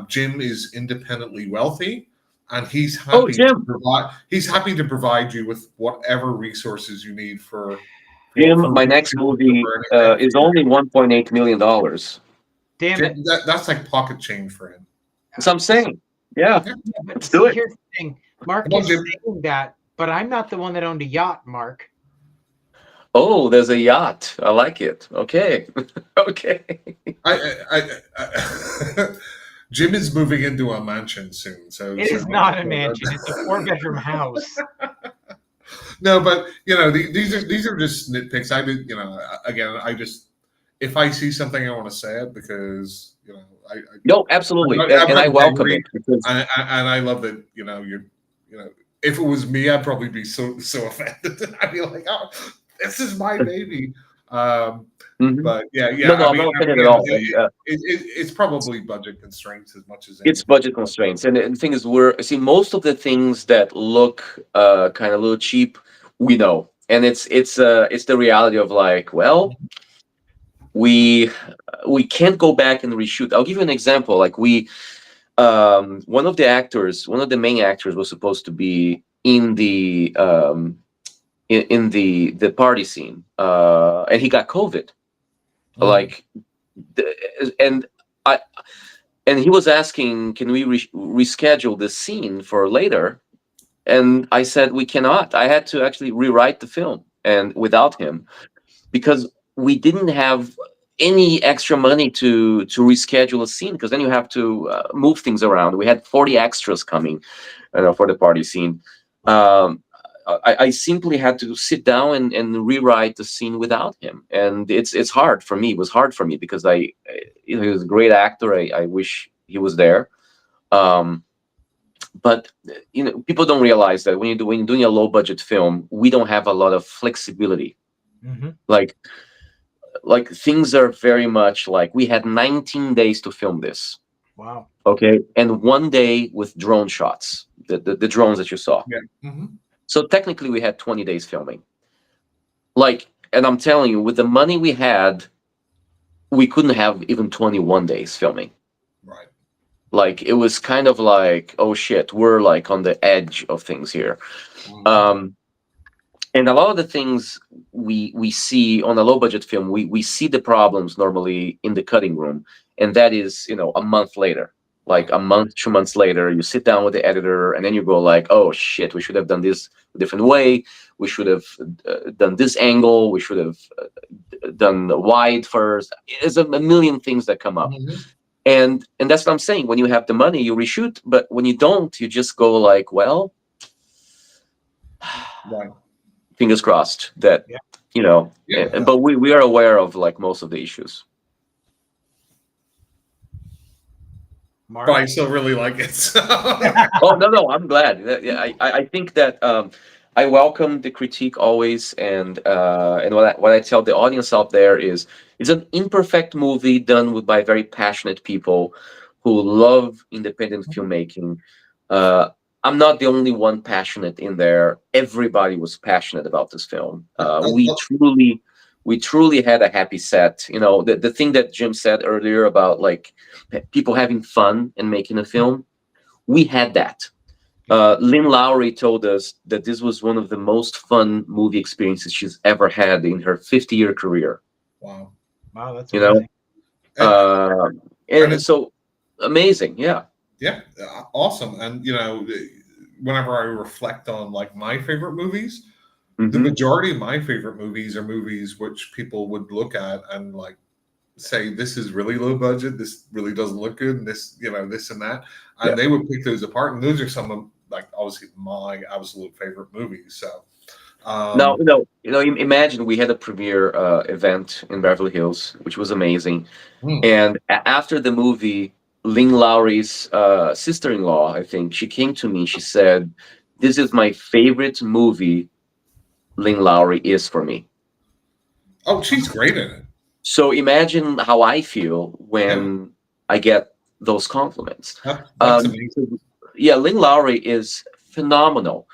Jim is independently wealthy, and he's Oh, happy to Jim. provide. He's happy to provide you with whatever resources you need for Jim, my next reshoots or movie for anything. is only $1.8 million. Damn it. That's like pocket change for him. That's what I'm saying. Yeah, Yeah. But let's do see, it. here's the thing. Mark Come on, is Jim. saying that, but I'm not the one that owned a yacht, Mark. Oh, there's a yacht. I like it. Okay. Okay. Jim is moving into a mansion soon, so It is not a mansion. It's a 4-bedroom house. No, but these are just nitpicks. I did, again, I just, if I see something, I want to say it because No, absolutely, I'm and I welcome integrity, it because and I love that if it was me, I'd probably be so offended. I'd be like, oh, this is my baby. Mhm. But yeah, No, no, I I'm mean, not offended at all. And, it's probably budget constraints as much as it's anything. budget constraints, and the thing is, most of the things that look kind of a little cheap, we know, and it's the reality of like, well, we can't go back and reshoot. I'll give you an example. Like One of the actors, one of the main actors, was supposed to be in the party scene, and he got COVID. Like, and I and he was asking, "Can we reschedule this scene for later?" And I said, "We cannot." I had to actually rewrite the film, and without him, because we didn't have any extra money to reschedule a scene, because then you have to move things around. We had 40 extras coming, for the party scene. um, I simply had to sit down and rewrite the scene without him, and it's hard for me. It was hard for me because he was a great actor. I wish he was there. um, but people don't realize that when you're doing a low budget film, we don't have a lot of flexibility. Hmm. like like things are very much like, we had 19 days to film this. Wow. Okay, and 1 day with drone shots, the drones that you saw. Yeah. Hmm. So technically we had 20 days filming. And I'm telling you, with the money we had, we couldn't have even 21 days filming. Right. Like, it was kind of like, oh shit, we're like on the edge of things here. um and a lot of the things we see on a low budget film, we see the problems normally in the cutting room, and that is, a month later. Like a month, 2 months later, you sit down with the editor, and then you go like, oh shit, we should have done this a different way. We should have done this angle. We should have done wide first. There's a million things that come up. Hmm. And that's what I'm saying. When you have the money, you reshoot, but when you don't, you just go like, well, Right. fingers crossed that, Yeah. Yeah. but we are aware of like most of the issues. But Mark. I still really like it. So. Oh, no, I'm glad. Yeah, I think that, I welcome the critique always, and what I tell the audience out there is, it's an imperfect movie done by very passionate people who love independent filmmaking. uh I'm not the only one passionate in there. Everybody was passionate about this film. We truly had a happy set. The thing that Jim said earlier about like people having fun and making a film, we had that. Lynn Lowry told us that this was one of the most fun movie experiences she's ever had in her 50-year career. Wow. Wow, that's You know, amazing. And, uh, and and so amazing, yeah. yeah, awesome. And whenever I reflect on like my favorite movies, the Hmm. majority of my favorite movies are movies which people would look at and like say, this is really low budget, this really doesn't look good, and this and that, Yeah. and they would pick those apart. And those are some of, like, obviously my absolute favorite movies. So Now, um imagine we had a premiere event in Beverly Hills, which was amazing. hmm. And after the movie, Lynn Lowry's sister-in-law, I think, she came to me. She said, "This is my favorite movie Lynn Lowry is for me." Oh, she's great in it. So imagine how I feel Yeah, when I get those compliments. that's amazing. Yeah, Lynn Lowry is phenomenal.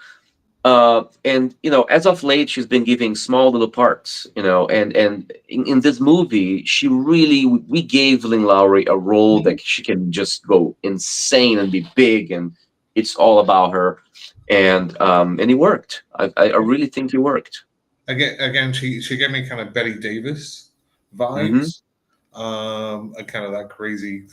And as of late, she's been giving small little parts. And in this movie, we gave Lynn Lowry a role Mhm. that she can just go insane and be big, and it's all about her. And it worked. I really think it worked. Again, she gave me kind of Betty Davis Hmm. vibes, and kind of that crazy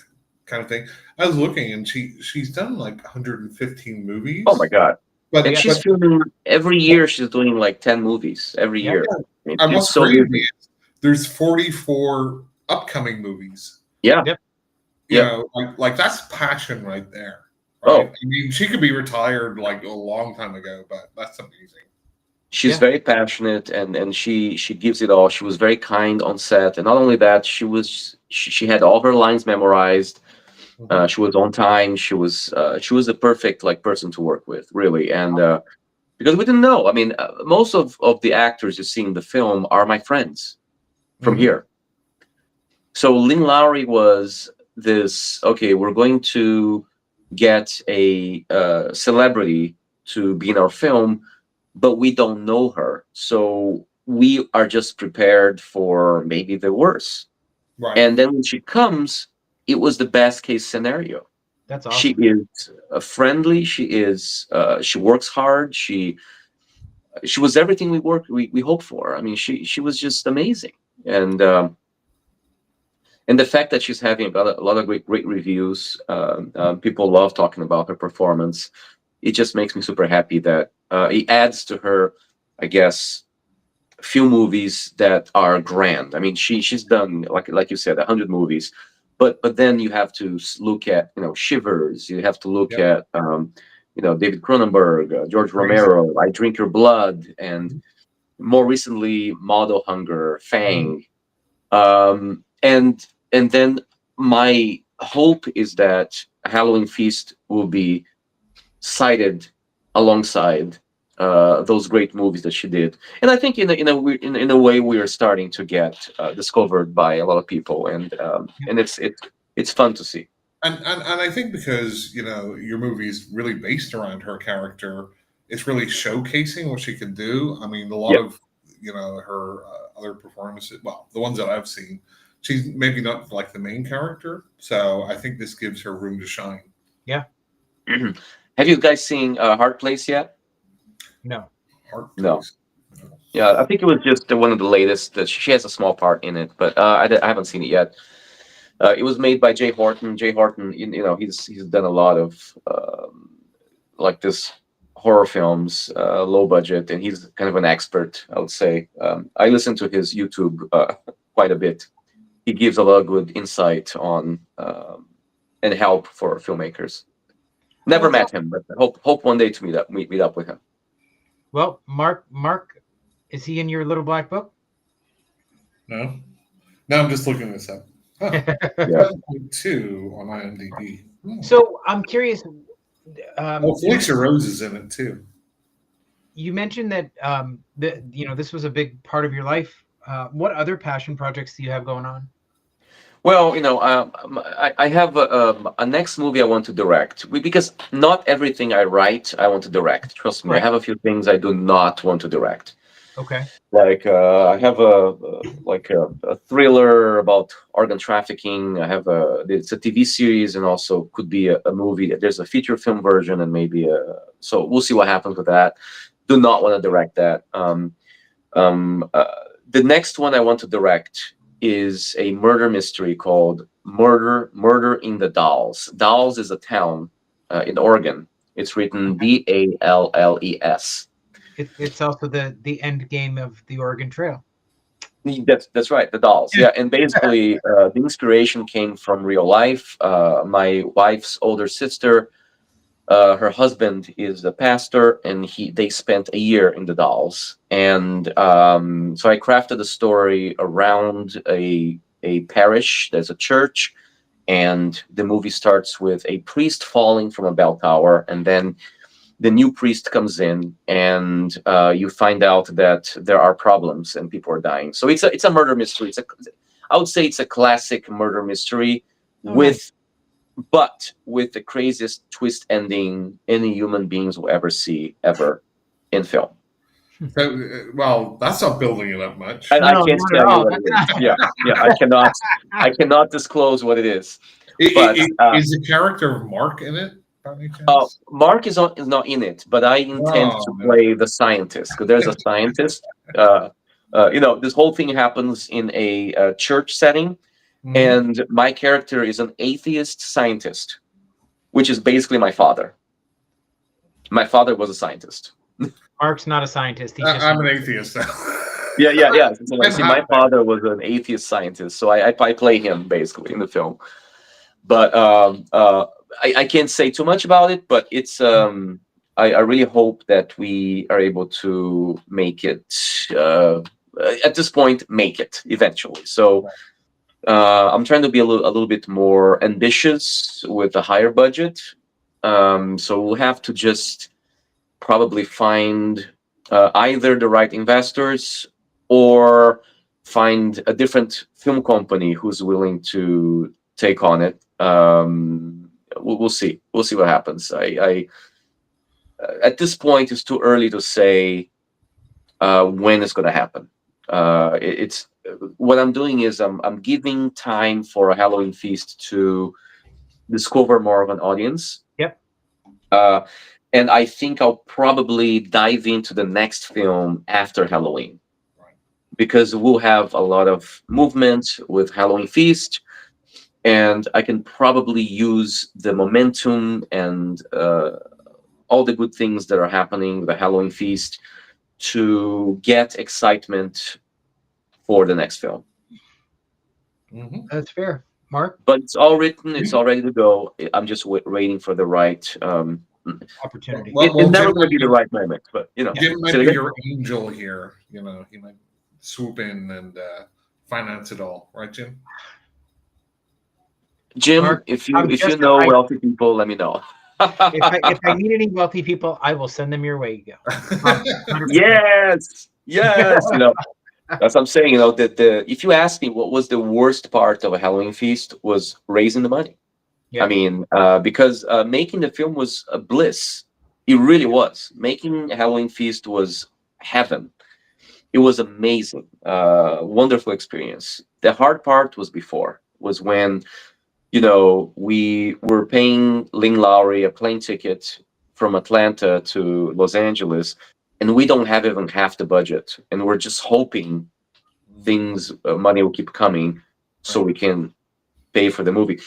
kind of thing. I was looking, and she's done like 115 Oh my movies, God. And but Yeah. she's filming every year. She's doing like 10 movies every Yep. year. and It's what's so crazy busy. is there's 44 upcoming movies. Yeah. Yep. Yep. Like that's passion right there, right? Oh, I mean, she could be retired like a long time ago, but that's amazing. she's Yeah. very passionate, and she gives it all. She was very kind on set, and not only that, she had all her lines memorized. Mhm. She was on time. She was a perfect like person to work with, really. And because we didn't know. I mean, most of the actors you see in the film are my friends from Hmm. here. So Lynn Lowry was this. Okay, we're going to get a celebrity to be in our film, but we don't know her, so we are just prepared for maybe the worst. Right. And then when she comes, it was the best case scenario. That's She awesome. is friendly. She works hard. She was everything we hoped for. I mean, she was just amazing, and and the fact that she's having a lot of great reviews, people love talking about her performance. It just makes me super happy that it adds to her, I guess, few movies that are grand. I mean, she's done, like you said, 100 movies, but then you have to look at, Shivers. You have to look Yep. at David Cronenberg, George Right. Romero, I Drink Your Blood, and Mhm. more recently Model Hunger, Mhm. Fang, and then my hope is that Halloween Feast will be cited alongside those great movies that she did. And I think in a way we are starting to get discovered by a lot of people, Yeah. and it's fun to see. And I think because your movie is really based around her character, it's really showcasing what she can do. I mean, a lot Yeah. of her other performances, well, the ones that I've seen, she's maybe not like the main character, so I think this gives her room to shine. Yeah. Mhm. Have you guys seen Hard Place yet? No. Heart No. place. Yeah, I think it was just one of the latest. That she has a small part in it, but I haven't seen it yet. It was made by Jay Horton. Jay Horton, he's done a lot of like this horror films, low budget, and he's kind of an expert, I would say. I listen to his YouTube quite a bit. He gives a lot of good insight on and help for filmmakers. Never Well, met him, but hope one day to meet up with him. well, Mark, is he in your little black book? No, no, I'm just looking this up. Huh. Yeah. 7.2 on IMDb. Hmm. So I'm curious. Oh, You Felicia mentioned Rose is in it too. that this was a big part of your life. What other passion projects do you have going on? Well, I have a next movie I want to direct. Because not everything I write I want to direct. Trust me, I Right. have a few things I do not want to direct. Okay. Like I have a thriller about organ trafficking. I have it's a TV series and also could be a movie. There's a feature film version and maybe so we'll see what happens with that. Do not want to direct that. Um, uh, the next one I want to direct is a murder mystery called Murder in the Dalles. Dalles is a town in Oregon. It's written Okay. Dalles. It's also the end game of the Oregon Trail. That's right, the dolls. Yeah, and basically, the inspiration came from real life. My wife's older sister, her husband is a pastor, and they spent a year in the dolls, and so I crafted a story around a parish. There's a church, and the movie starts with a priest falling from a bell tower, and then the new priest comes in and you find out that there are problems and people are dying. So it's a murder mystery. I would say it's a classic murder mystery Oh, nice. with but with the craziest twist ending any human beings will ever see ever in film. So, well, that's not building it up much. And I No, can't not at tell you all. what it That's is. Yeah, yeah, I cannot disclose what it is. But Is the character of Mark in it by any chance? Mark is not in it, but I intend Oh to no. play the scientist because there's a scientist. This whole thing happens in a church setting, Mhm. and my character is an atheist scientist, which is basically my father. My father was a scientist. Mark's not a scientist. He's just I'm an atheist now. Yeah, yeah, yeah. So, I'm see, my half there. father was an atheist scientist, so I play him basically in the film. But I can't say too much about it. But it's I really hope that we are able to make it at this point, make it eventually. So I'm trying to be a little bit more ambitious with a higher budget. So we'll have to just probably find either the right investors or find a different film company who's willing to take on it. We'll see. We'll see what happens. At this point, it's too early to say when it's going to happen. It's what I'm doing is I'm giving time for a Halloween feast to discover more of an audience. Yep. Uh, and I think I'll probably dive into the next film after Halloween Right. because we'll have a lot of movement with Halloween Feast, and I can probably use the momentum and all the good things that are happening with the Halloween Feast to get excitement for the next film. Hmm. That's fair. Mark, But it's all written, it's all ready to go. I'm just waiting for the right. opportunity. It's never Jim going to might be the right moment, but Yeah. Jim say might it be again? your angel here. You know, he might swoop in and finance it all, right, Jim? Jim, Mark, if you I'm if you just know I wealthy people, let me know. if I meet any wealthy people, I will send them your way. You go. Promise. 100%. Yes, yes. That's what I'm saying. That if you ask me what was the worst part of a Halloween Feast was raising the money. I Yeah. mean, because making the film was a bliss. It really was. Making Halloween Feast was heaven. It was amazing, wonderful experience. The hard part was before, was when we were paying Ling Lowry a plane ticket from Atlanta to Los Angeles, and we don't have even half the budget, and we're just hoping money will keep coming, so Right. we can pay for the movie.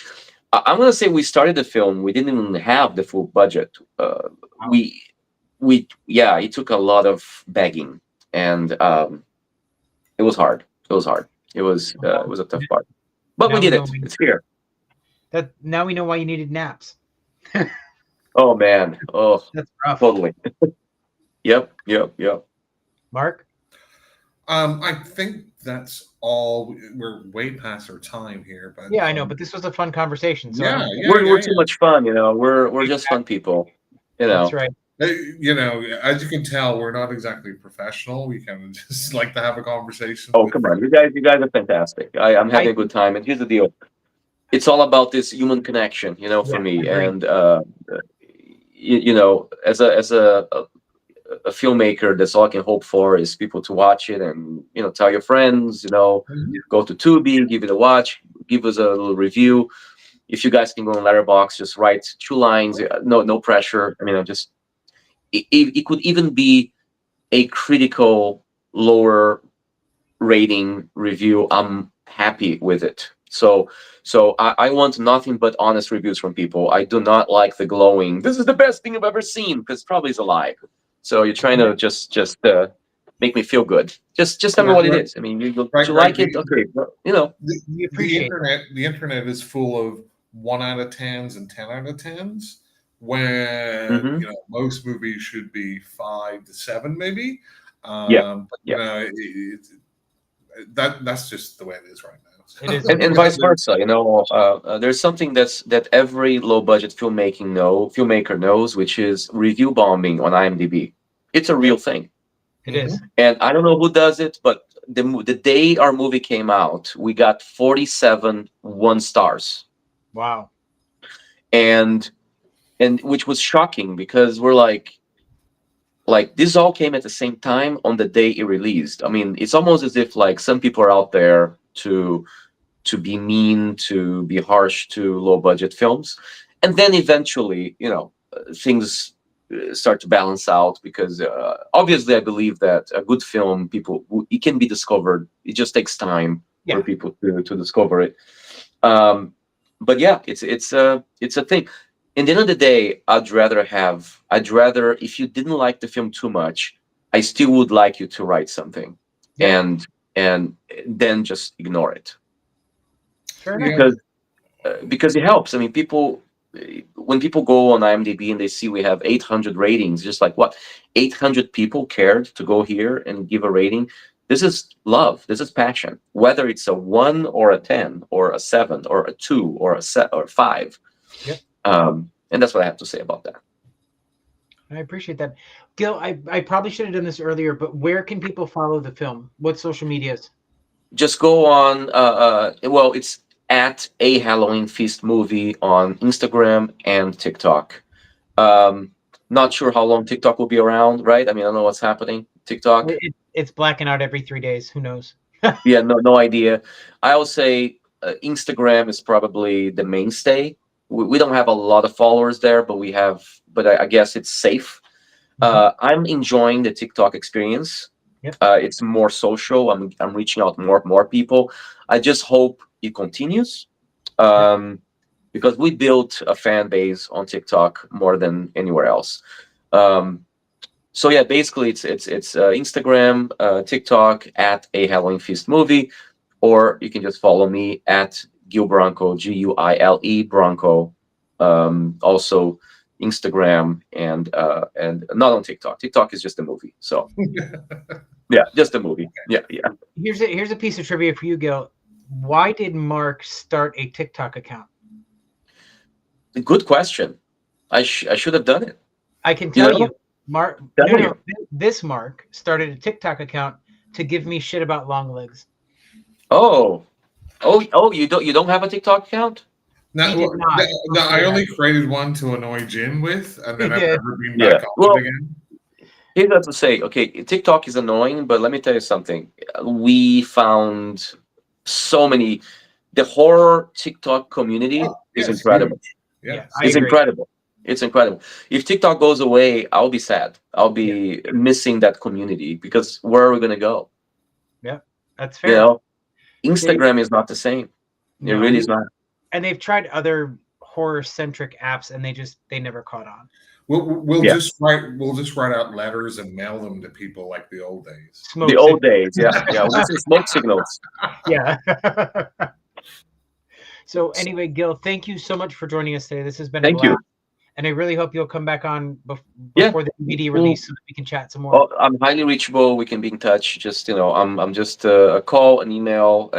I'm gonna say we started the film. We didn't even have the full budget. Wow. Yeah, it took a lot of begging, and it was hard. It was hard. It was a tough part, but we Now we did know it. It's here. now we know why you needed naps. Oh man. Oh, That's rough. totally. Yep. Yep. Yep. Mark, I think that's all. We're way past our time here, but yeah, I know, but this was a fun conversation. So yeah, I'm yeah, We're yeah, too much fun. We're just fun people. You That's know. right. You know, as you can tell, we're not exactly professional. We kind of just like to have a conversation Oh with. come on, you guys are fantastic. I'm I having a good time, and here's the deal. It's all about this human connection, for Yeah, me. agree. And as a filmmaker, that's all I can hope for is people to watch it and tell your friends. Mhm. Go to Tubi, give it a watch, give us a little review. If you guys can go on Letterbox, just write 2 lines. No pressure. I mean, I'm just it could even be a critical lower rating review. I'm happy with it. So I want nothing but honest reviews from people. I do not like the glowing. This is the best thing I've ever seen, because probably is a lie. So you're trying to just make me feel good. Just tell me Right, what it right, is. I mean, you right, right. like it, okay? Well. We The appreciate internet, is full of 1 out of 10s and 10 out of 10s. When Hmm. most movies should be 5 to 7, maybe. Yeah, But yeah, that's just the way it is right now. it is and unfortunate. vice versa. There's something that every low budget filmmaker knows, which is review bombing on IMDb. It's a Yep, real thing. it is. Mhm. And I don't know who does it, but the day our movie came out, we got 47 1 stars, Wow. and which was shocking because we're like this all came at the same time on the day it released. I mean, it's almost as if like some people are out there to be mean, to be harsh to low budget films, and then eventually, things start to balance out because obviously I believe that a good film, it can be discovered. It just takes time for Yeah. people to discover it. Um, but yeah, it's a thing. In the end of the day, I'd rather if you didn't like the film too much, I still would like you to write something, Yeah. and then just ignore it, Fair enough. Yeah, because it helps. I mean, when people go on IMDb and they see we have 800 ratings, just like what, 800 people cared to go here and give a rating. This is love. This is passion. Whether it's a 1 or a 10 or a 7 or a 2 or a set or 5, Yep. and that's what I have to say about that. I appreciate that. Gil, I probably should have done this earlier, but where can people follow the film? What social medias? Just go on. Well, it's at a Halloween Feast movie on Instagram and TikTok. Um, Not sure how long TikTok will be around, right? I mean, I don't know what's happening. TikTok, It's blacking out every 3 days. Who knows? yeah, no idea. I would say Instagram is probably the mainstay. we don't have a lot of followers there, but we have. But I guess it's safe. I'm enjoying the TikTok experience. Yep. It's more social. I'm reaching out more people. I just hope it continues, because we built a fan base on TikTok more than anywhere else. So yeah, basically it's Instagram, TikTok at a Halloween Feast movie, or you can just follow me at Guile Branco, Guile Branco. Also Instagram and not on TikTok. TikTok is just a movie. So yeah, just a movie. Yeah. Here's a piece of trivia for you, Gil. Why did Mark start a TikTok account? Good question. I should have done it. I can tell you, Mark. No, this Mark started a TikTok account to give me shit about long legs. Oh, you don't have a TikTok account? No, He did not. no, I only created one to annoy Jin with, and then He I've did. never been back on it again. Here's what to say. Okay, TikTok is annoying, but let me tell you something. We found so many. The horror TikTok community is incredible. Yeah, it's incredible. It's incredible. If TikTok goes away, I'll be sad. I'll be missing that community, because where are we going to go? Yeah, that's fair. You know, Instagram is not the same. It really is not. And they've tried other horror-centric apps, and they never caught on. We'll just write out letters and mail them to people like the old days. Old days, yeah. We'll see smoke signals. Yeah. So anyway, Gil, thank you so much for joining us today. This has been a blast. And I really hope you'll come back on before the DVD release so that we can chat some more. Well, I'm highly reachable. We can be in touch. Just I'm just a call, an email,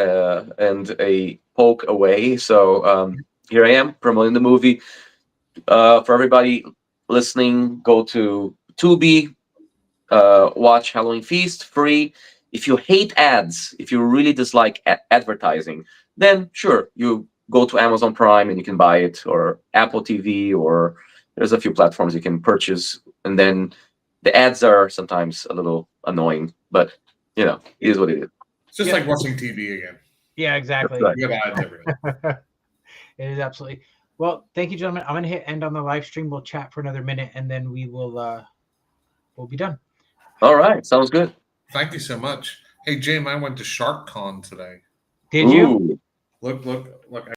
and a poke away. So here I am promoting the movie. For everybody listening, go to Tubi, watch Halloween Feast free. If you hate ads, if you really dislike advertising, then sure, you go to Amazon Prime and you can buy it, or Apple TV, or there's a few platforms you can purchase. And then the ads are sometimes a little annoying, but it is what it is. It's just like watching TV again. Yeah, exactly. Right. Good ads everywhere. It is absolutely. Well, thank you, gentlemen. I'm going to hit end on the live stream. We'll chat for another minute, and then we'll be done. All right, sounds good. Thank you so much. Hey, Jim, I went to SharkCon today. Did you? Look!